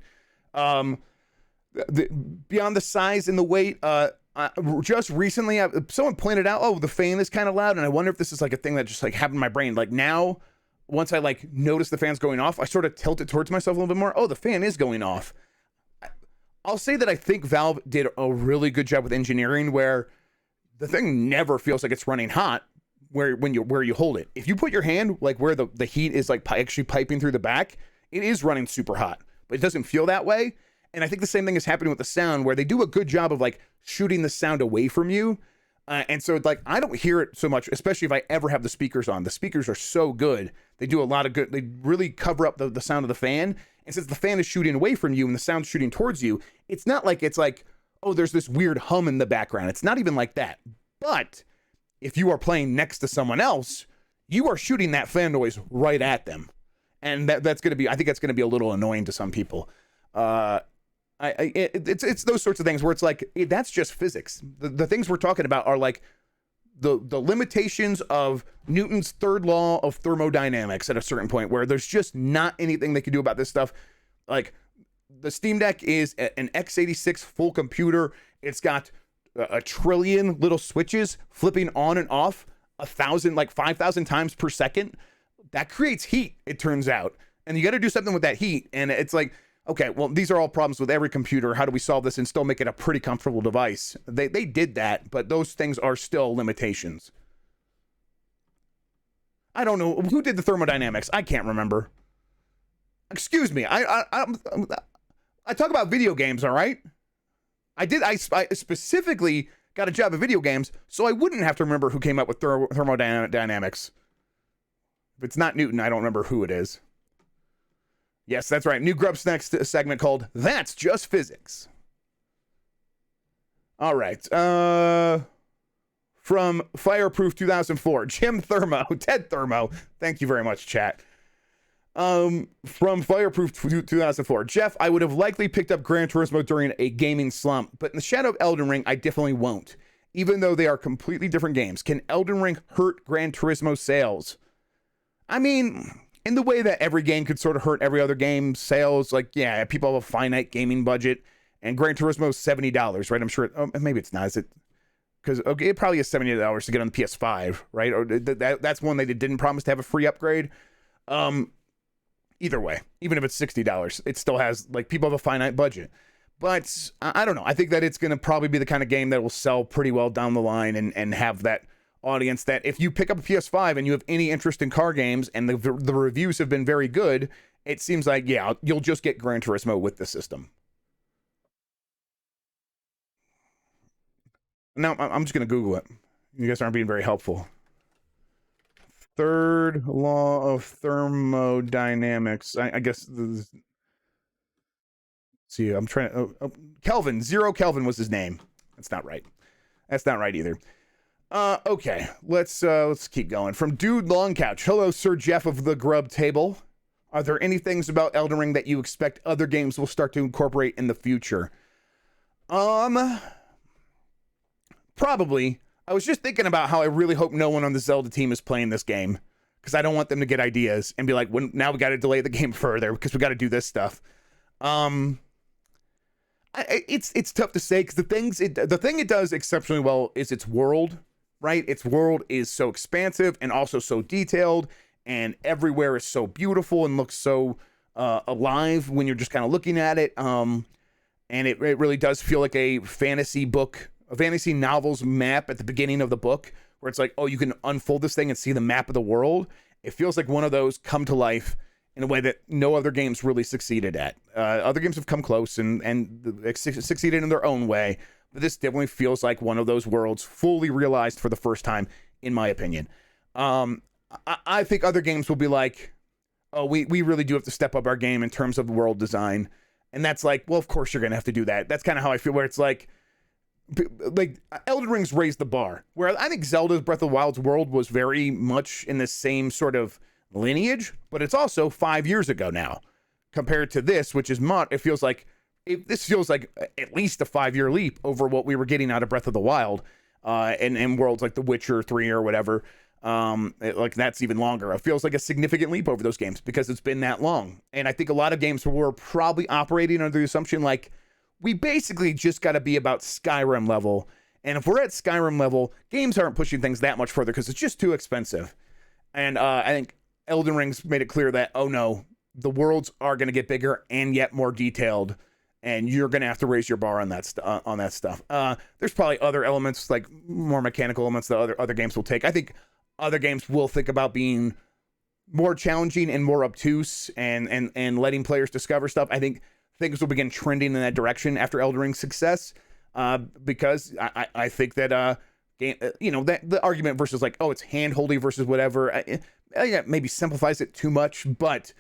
Beyond the size and the weight, just recently, someone pointed out, oh, the fan is kind of loud, and I wonder if this is like a thing that just like happened in my brain. Like now, once I like notice the fan's going off, I sort of tilt it towards myself a little bit more. Oh, the fan is going off. I'll say that I think Valve did a really good job with engineering, where the thing never feels like it's running hot where you hold it. If you put your hand like where the heat is like actually piping through the back, it is running super hot, but it doesn't feel that way. And I think the same thing is happening with the sound, where they do a good job of like shooting the sound away from you. And so like, I don't hear it so much, especially if I ever have the speakers on. The speakers are so good. They do a lot of good. They really cover up the sound of the fan. And since the fan is shooting away from you and the sound's shooting towards you, it's not like it's like, oh, there's this weird hum in the background. It's not even like that. But if you are playing next to someone else, you are shooting that fan noise right at them. And that's going to be, I think that's going to be a little annoying to some people. It's those sorts of things where it's like, that's just physics. The things we're talking about are like the limitations of Newton's third law of thermodynamics at a certain point, where there's just not anything they can do about this stuff. Like, the Steam Deck is an x86 full computer. It's got a trillion little switches flipping on and off 5,000 times per second. That creates heat, it turns out. And you got to do something with that heat. And it's like, okay, well, these are all problems with every computer. How do we solve this and still make it a pretty comfortable device? They did that, but those things are still limitations. I don't know. Who did the thermodynamics? I can't remember. Excuse me. I talk about video games, all right? I specifically got a job at video games, so I wouldn't have to remember who came up with thermodynamics. If it's not Newton, I don't remember who it is. Yes, that's right. New GrubbSnax segment called That's Just Physics. All right. From Fireproof 2004, Jim Thermo, Ted Thermo. Thank you very much, chat. From Fireproof 2004, Jeff, I would have likely picked up Gran Turismo during a gaming slump, but in the shadow of Elden Ring, I definitely won't, even though they are completely different games. Can Elden Ring hurt Gran Turismo sales? I mean, in the way that every game could sort of hurt every other game sales, like, yeah, people have a finite gaming budget, and Gran Turismo is $70, right? I'm sure, maybe it's not, is it? Because, okay, it probably is $70 to get on the PS5, right? Or that's one they didn't promise to have a free upgrade. Either way, even if it's $60, it still has, like, people have a finite budget. But I don't know. I think that it's going to probably be the kind of game that will sell pretty well down the line and have that audience that if you pick up a PS5 and you have any interest in car games and the reviews have been very good, it seems like, yeah, you'll just get Gran Turismo with the system. Now, I'm just going to Google it. You guys aren't being very helpful. Third law of thermodynamics. I guess. See, I'm trying. Kelvin. Zero Kelvin was his name. That's not right. That's not right either. Okay, let's keep going. From Dude Long Couch. Hello, Sir Jeff of the Grubb Table. Are there any things about Elden Ring that you expect other games will start to incorporate in the future? Probably. I was just thinking about how I really hope no one on the Zelda team is playing this game, because I don't want them to get ideas and be like, well, now we got to delay the game further because we got to do this stuff. It's tough to say, because the thing it does exceptionally well is its world, right? Its world is so expansive and also so detailed, and everywhere is so beautiful and looks so alive when you're just kind of looking at it. And it really does feel like a fantasy book, a fantasy novel's map at the beginning of the book, where it's like, oh, you can unfold this thing and see the map of the world. It feels like one of those come to life in a way that no other games really succeeded at. Other games have come close and succeeded in their own way, but this definitely feels like one of those worlds fully realized for the first time, in my opinion. I think other games will be like, oh, we really do have to step up our game in terms of world design. And that's like, well, of course you're going to have to do that. That's kind of how I feel, where it's like Elden Ring's raised the bar, where I think Zelda's Breath of the Wild's world was very much in the same sort of lineage, but it's also 5 years ago now compared to this, which is this feels like at least a 5-year leap over what we were getting out of Breath of the Wild, and worlds like The Witcher 3 or whatever. Like that's even longer. It feels like a significant leap over those games because it's been that long. And I think a lot of games were probably operating under the assumption like, we basically just got to be about Skyrim level. And if we're at Skyrim level, games aren't pushing things that much further because it's just too expensive. And I think Elden Ring's made it clear that, oh no, the worlds are going to get bigger and yet more detailed, and you're going to have to raise your bar on that stuff. There's probably other elements, like more mechanical elements, that other games will take. I think other games will think about being more challenging and more obtuse and letting players discover stuff. I think things will begin trending in that direction after Elden Ring's success, because I think that that the argument versus like, oh, it's handholdy versus whatever, maybe simplifies it too much, but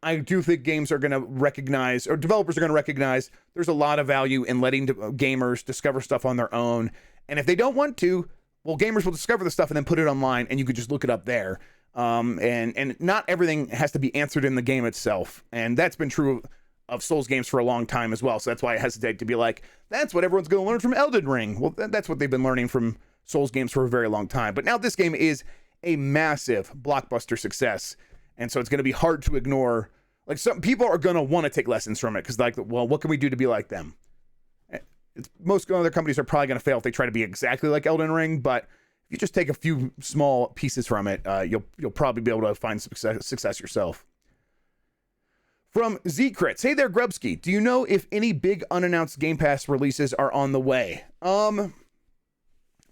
I do think games are going to recognize, or developers are going to recognize, there's a lot of value in letting gamers discover stuff on their own. And if they don't want to, well, gamers will discover the stuff and then put it online, and you could just look it up there. And not everything has to be answered in the game itself. And that's been true of Souls games for a long time as well. So that's why I hesitate to be like, that's what everyone's going to learn from Elden Ring. Well, that's what they've been learning from Souls games for a very long time. But now this game is a massive blockbuster success. And so it's going to be hard to ignore. Like, some people are going to want to take lessons from it because, like, well, what can we do to be like them? Most other companies are probably going to fail if they try to be exactly like Elden Ring. But if you just take a few small pieces from it, you'll probably be able to find success yourself. From Zcrits, hey there, Grubsky. Do you know if any big unannounced Game Pass releases are on the way? I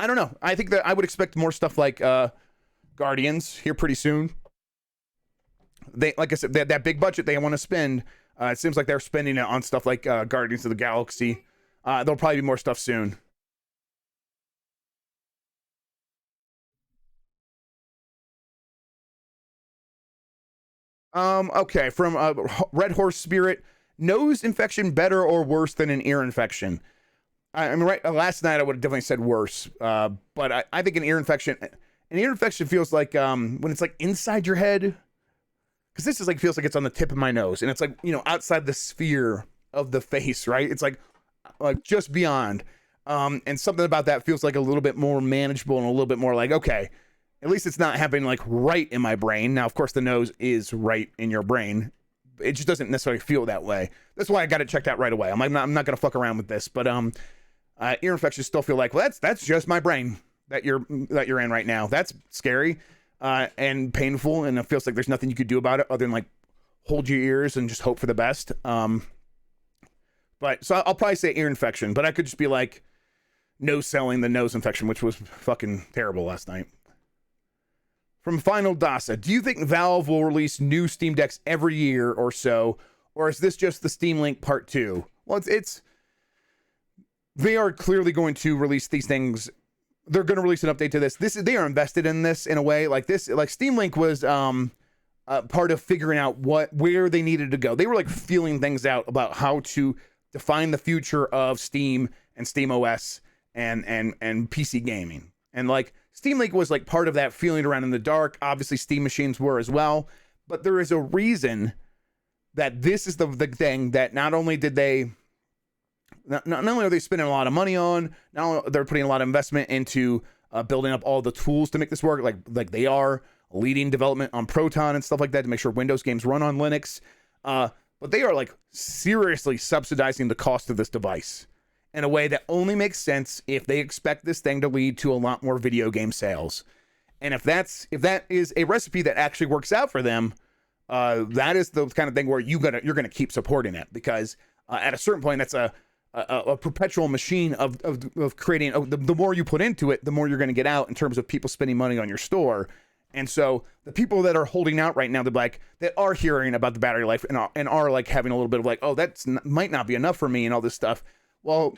don't know. I think that I would expect more stuff like Guardians here pretty soon. They, like I said, that big budget they want to spend. It seems like they're spending it on stuff like Guardians of the Galaxy. There'll probably be more stuff soon. Okay, from Red Horse Spirit, nose infection better or worse than an ear infection? I mean, right, last night I would have definitely said worse, but I think an ear infection feels like when it's like inside your head, because this is like, feels like it's on the tip of my nose, and it's like, outside the sphere of the face, right? It's like just beyond, and something about that feels like a little bit more manageable and a little bit more like, okay, at least it's not happening like right in my brain. Now, of course, the nose is right in your brain. It just doesn't necessarily feel that way. That's why I got it checked out right away. I'm not gonna fuck around with this. But ear infections still feel like, well, that's just my brain that you're in right now. That's scary and painful, and it feels like there's nothing you could do about it other than like hold your ears and just hope for the best. But so I'll probably say ear infection, but I could just be like no selling the nose infection, which was fucking terrible last night. From Final Dasa, do you think Valve will release new Steam Decks every year or so, or is this just the Steam Link Part 2? Well, they are clearly going to release these things. They're going to release an update to this. They are invested in this in a way like this. Like Steam Link was part of figuring out where they needed to go. They were like feeling things out about how to define the future of Steam and Steam OS and PC gaming. And like Steam Link was like part of that feeling around in the dark. Obviously, Steam machines were as well. but there is a reason that this is the thing that not only did they, not only are they spending a lot of money on, now they're putting a lot of investment into building up all the tools to make this work, like they are leading development on Proton and stuff like that to make sure Windows games run on Linux. But they are like seriously subsidizing the cost of this device in a way that only makes sense if they expect this thing to lead to a lot more video game sales. And if that is a recipe that actually works out for them, that is the kind of thing where you're gonna keep supporting it, because at a certain point that's a perpetual machine of creating. The more you put into it, the more you're going to get out in terms of people spending money on your store. And so the people that are holding out right now, that are hearing about the battery life and are like having a little bit of like, oh, might not be enough for me and all this stuff. Well,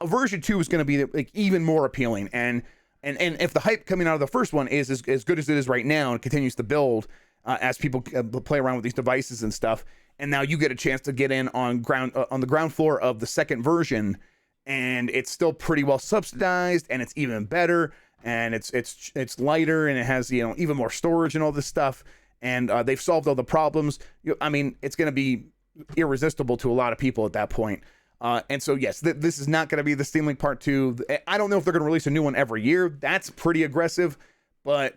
version 2 is going to be like even more appealing. And if the hype coming out of the first one is as good as it is right now and continues to build as people play around with these devices and stuff, and now you get a chance to get in on the ground floor of the second version, and it's still pretty well subsidized, and it's even better, and it's lighter, and it has even more storage and all this stuff, and they've solved all the problems. I mean, it's going to be irresistible to a lot of people at that point. And so yes, this is not going to be the Steam Link Part 2. I don't know if they're going to release a new one every year. That's pretty aggressive, but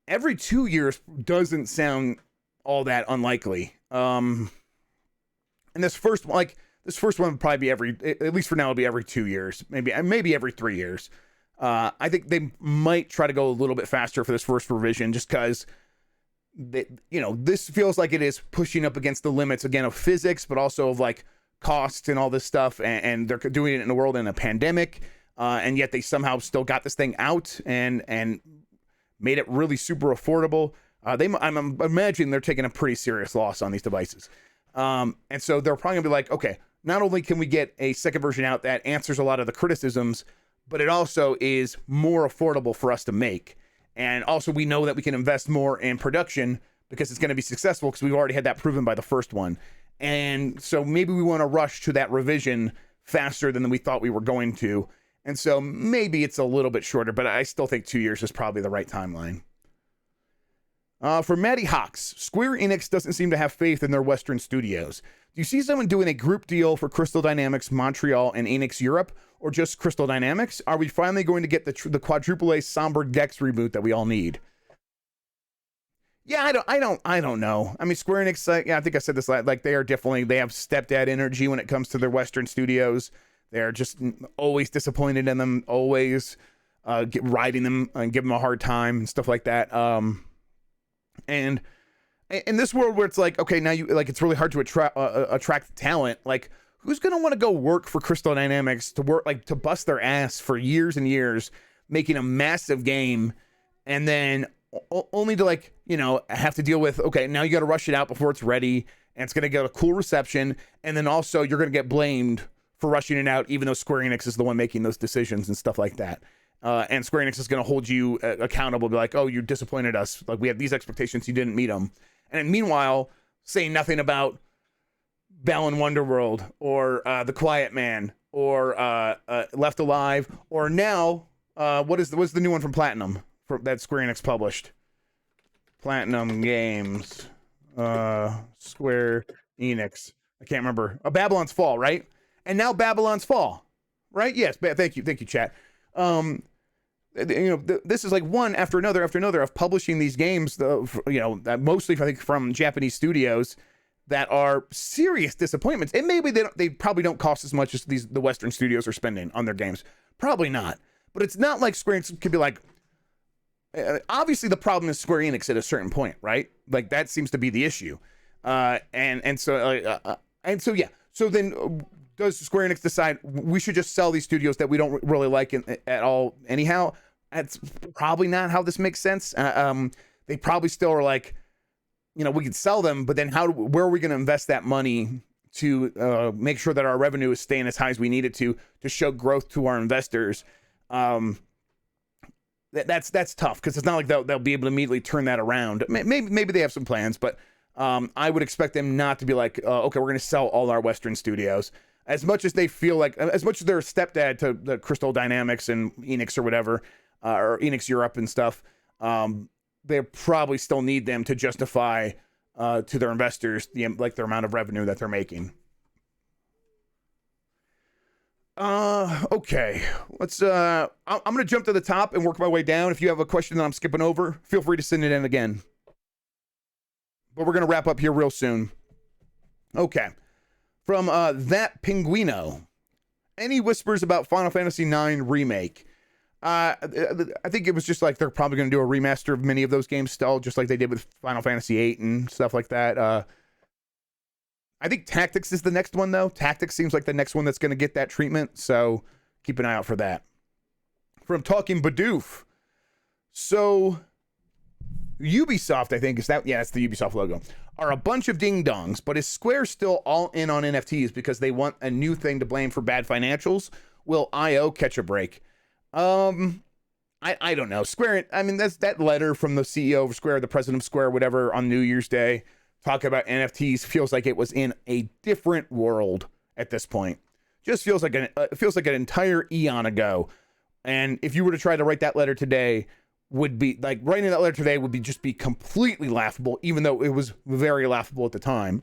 every 2 years doesn't sound all that unlikely. And this first one would probably be at least for now, it'll be every 2 years, maybe every 3 years. I think they might try to go a little bit faster for this first revision, just because this feels like it is pushing up against the limits again of physics, but also of like costs and all this stuff. And they're doing it in a world in a pandemic. And yet they somehow still got this thing out and made it really super affordable. I'm imagining they're taking a pretty serious loss on these devices. And so they're probably gonna be like, okay, not only can we get a second version out that answers a lot of the criticisms, but it also is more affordable for us to make. And also we know that we can invest more in production because it's going to be successful, because we've already had that proven by the first one. And so maybe we want to rush to that revision faster than we thought we were going to. And so maybe it's a little bit shorter, but I still think 2 years is probably the right timeline. For Matty Hawks, Square Enix doesn't seem to have faith in their Western studios. Do you see someone doing a group deal for Crystal Dynamics Montreal and Enix Europe, or just Crystal Dynamics? Are we finally going to get the quadruple A somber Gex reboot that we all need? Yeah, I don't know. I mean, Square Enix, I think I said this, like they have stepdad energy when it comes to their Western studios. They're just always disappointed in them, always riding them and give them a hard time and stuff like that. And in this world where it's like, okay, now it's really hard to attract talent. Like, who's going to want to go work for Crystal Dynamics to bust their ass for years and years, making a massive game, and then only to have to deal with, okay, now you got to rush it out before it's ready, and it's going to get a cool reception. And then also you're going to get blamed for rushing it out, even though Square Enix is the one making those decisions and stuff like that. And Square Enix is going to hold you accountable, be like, oh, you disappointed us. Like, we had these expectations, you didn't meet them. And meanwhile, saying nothing about Balan Wonderworld or The Quiet Man or Left Alive, or now what's the new one from Platinum that Square Enix published? Platinum Games, Square Enix. I can't remember. Babylon's Fall, right? And now Babylon's Fall, right? Yes. Thank you, chat. This is like one after another of publishing these games, mostly I think from Japanese studios that are serious disappointments. And maybe they probably don't cost as much as the Western studios are spending on their games. Probably not. But it's not like Square Enix could be like, obviously the problem is Square Enix at a certain point, right? Like, that seems to be the issue. So then does Square Enix decide we should just sell these studios that we don't really like at all anyhow? That's probably not how this makes sense. They probably still are like, we could sell them, but then where are we going to invest that money to make sure that our revenue is staying as high as we need it to show growth to our investors? That's tough, because it's not like they'll be able to immediately turn that around. Maybe they have some plans, but I would expect them not to be like, okay, we're going to sell all our Western studios. As much as they feel like, as much as they're a stepdad to the Crystal Dynamics and Enix or whatever, or Enix Europe and stuff, they probably still need them to justify to their investors their amount of revenue that they're making. Okay, let's I'm gonna jump to the top and work my way down. If you have a question that I'm skipping over, feel free to send it in again. But we're gonna wrap up here real soon. Okay, from that Pinguino, any whispers about Final Fantasy IX remake? I think it was just like they're probably going to do a remaster of many of those games still, just like they did with Final Fantasy VIII and stuff like that. I think Tactics is the next one, though. Tactics seems like the next one that's going to get that treatment, so keep an eye out for that. From Talking Bidoof. So, Ubisoft, I think, is that? Yeah, it's the Ubisoft logo. Are a bunch of ding-dongs, but is Square still all in on NFTs because they want a new thing to blame for bad financials? Will IO catch a break? I don't know. Square, I mean, that's that letter from the CEO of Square, the president of Square, whatever, on New Year's Day, talking about NFTs feels like it was in a different world at this point. Just feels like an entire eon ago. And if you were to try to write that letter today, would be like writing that letter today would be just be completely laughable, even though it was very laughable at the time.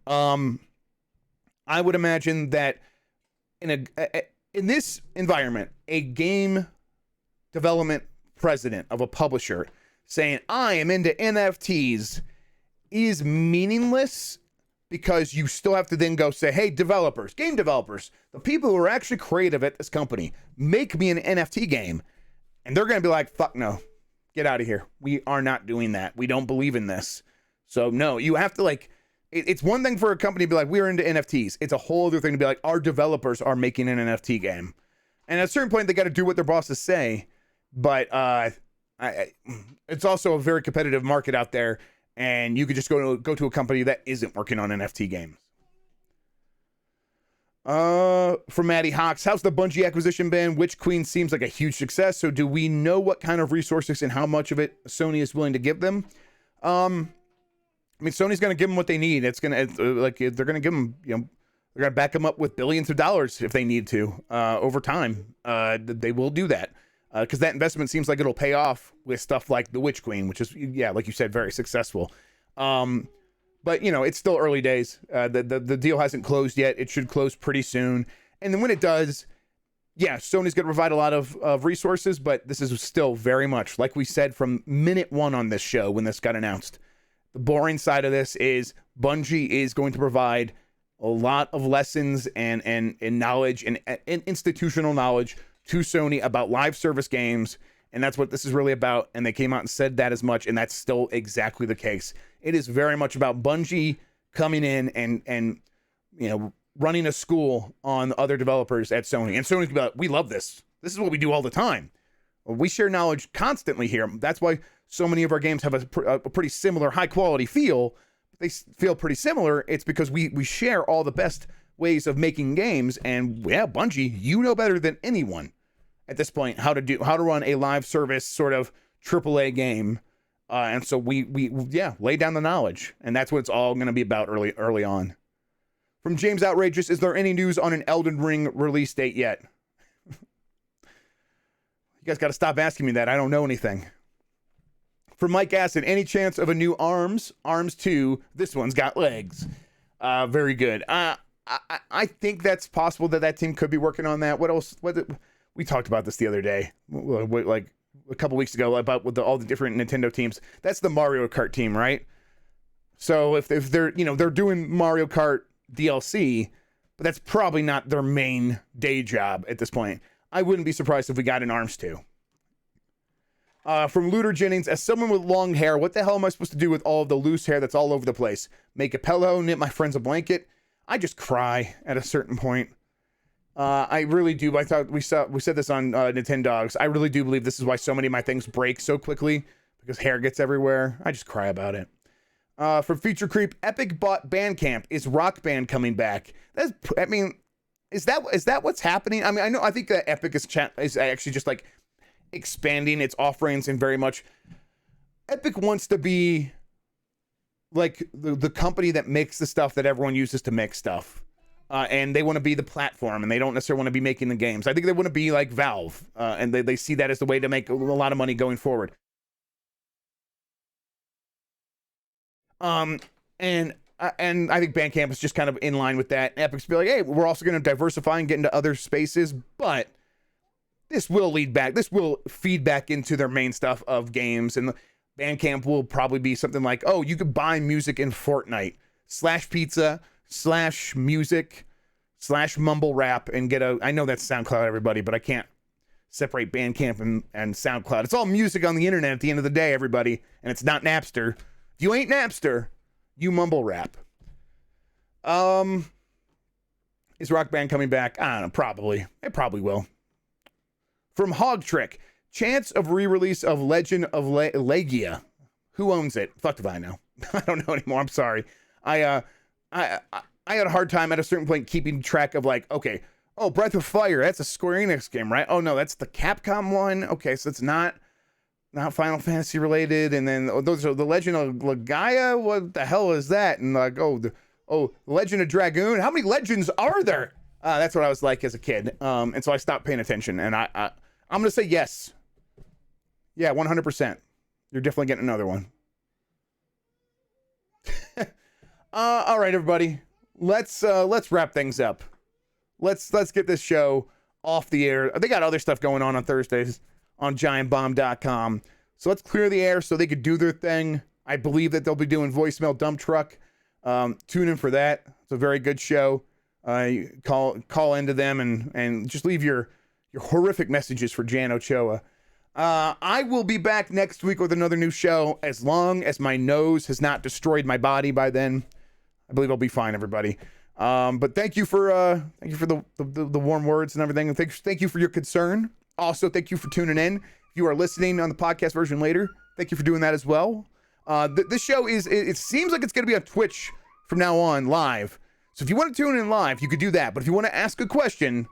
I would imagine that in this environment, a game development president of a publisher saying, I am into NFTs is meaningless because you still have to then go say, hey, developers, game developers, the people who are actually creative at this company, make me an NFT game. And they're going to be like, fuck no, get out of here. We are not doing that. We don't believe in this. So no, you have to like, it's one thing for a company to be like, we're into NFTs. It's a whole other thing to be like, our developers are making an NFT game. And at a certain point, they got to do what their bosses say. But it's also a very competitive market out there. And you could just go to a company that isn't working on NFT games. From Maddie Hawks, how's the Bungie acquisition been? Witch Queen seems like a huge success. So do we know what kind of resources and how much of it Sony is willing to give them? I mean, Sony's going to give them what they need. It's going to they're going to give them, they're going to back them up with billions of dollars if they need to over time. They will do that because that investment seems like it'll pay off with stuff like the Witch Queen, which is, yeah, like you said, very successful. But it's still early days. The deal hasn't closed yet. It should close pretty soon. And then when it does, yeah, Sony's going to provide a lot of resources, but this is still very much, like we said from minute one on this show when this got announced, the boring side of this is Bungie is going to provide a lot of lessons and knowledge and institutional knowledge to Sony about live service games. And that's what this is really about. And they came out and said that as much. And that's still exactly the case. It is very much about Bungie coming in and running a school on other developers at Sony. And Sony's like, we love this. This is what we do all the time. We share knowledge constantly here. That's why so many of our games have a pretty similar high quality feel. They feel pretty similar. It's because we share all the best ways of making games. And yeah, Bungie, you know better than anyone at this point how to run a live service sort of AAA game. And so we lay down the knowledge, and that's what it's all going to be about early on. From James Outrageous, is there any news on an Elden Ring release date yet? You guys got to stop asking me that. I don't know anything. From Mike Acid, any chance of a new ARMS 2? This one's got legs. Very good. I think that's possible that team could be working on that. What else? We talked about this the other day, like a couple weeks ago, about with all the different Nintendo teams. That's the Mario Kart team, right? So if they're they're doing Mario Kart DLC, but that's probably not their main day job at this point. I wouldn't be surprised if we got an ARMS 2. From Looter Jennings, as someone with long hair, what the hell am I supposed to do with all of the loose hair that's all over the place? Make a pillow, knit my friends a blanket? I just cry at a certain point. I really do. I thought we said this on Nintendogs. I really do believe this is why so many of my things break so quickly, because hair gets everywhere. I just cry about it. From Feature Creep, Epic bought Bandcamp. Is Rock Band coming back? Is that what's happening? I mean, I think that Epic is actually just like expanding its offerings, and very much Epic wants to be like the company that makes the stuff that everyone uses to make stuff. And they want to be the platform, and they don't necessarily want to be making the games. I think they want to be like Valve, and they see that as the way to make a lot of money going forward. And I think Bandcamp is just kind of in line with that. Epic's be like, hey, we're also going to diversify and get into other spaces, but this will feed back into their main stuff of games. And Bandcamp will probably be something like, oh, you could buy music in Fortnite /pizza /music /mumble rap and get I know that's SoundCloud, everybody, but I can't separate Bandcamp and SoundCloud. It's all music on the internet at the end of the day, everybody, and it's not Napster. If you ain't Napster, you mumble rap. Is Rock Band coming back? I don't know, probably. It probably will. From Hog Trick, chance of re-release of Legend of Legia. Who owns it? Fuck if I know. I don't know anymore. I'm sorry. I had a hard time at a certain point keeping track of like, okay, oh, Breath of Fire, that's a Square Enix game, right? Oh no, that's the Capcom one. Okay, so it's not Final Fantasy related. And then those are the Legend of Legaia. What the hell is that? And like, Legend of Dragoon. How many legends are there? That's what I was like as a kid. And so I stopped paying attention. And I'm gonna say yes. Yeah, 100%. You're definitely getting another one. All right, everybody. Let's wrap things up. Let's get this show off the air. They got other stuff going on Thursdays on giantbomb.com. So let's clear the air so they could do their thing. I believe that they'll be doing voicemail dump truck. Tune in for that. It's a very good show. Call into them and just leave your horrific messages for Jan Ochoa. I will be back next week with another new show as long as my nose has not destroyed my body by then. I believe I'll be fine, everybody. But thank you for the warm words and everything. And thank you for your concern. Also, thank you for tuning in. If you are listening on the podcast version later, thank you for doing that as well. This show it seems like it's going to be on Twitch from now on live. So if you want to tune in live, you could do that. But if you want to ask a question,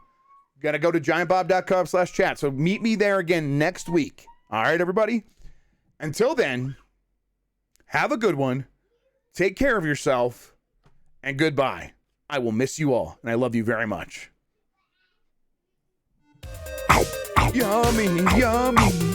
you got to go to giantbob.com/chat. So meet me there again next week. All right, everybody. Until then, have a good one. Take care of yourself. And goodbye. I will miss you all. And I love you very much. Yummy, yummy.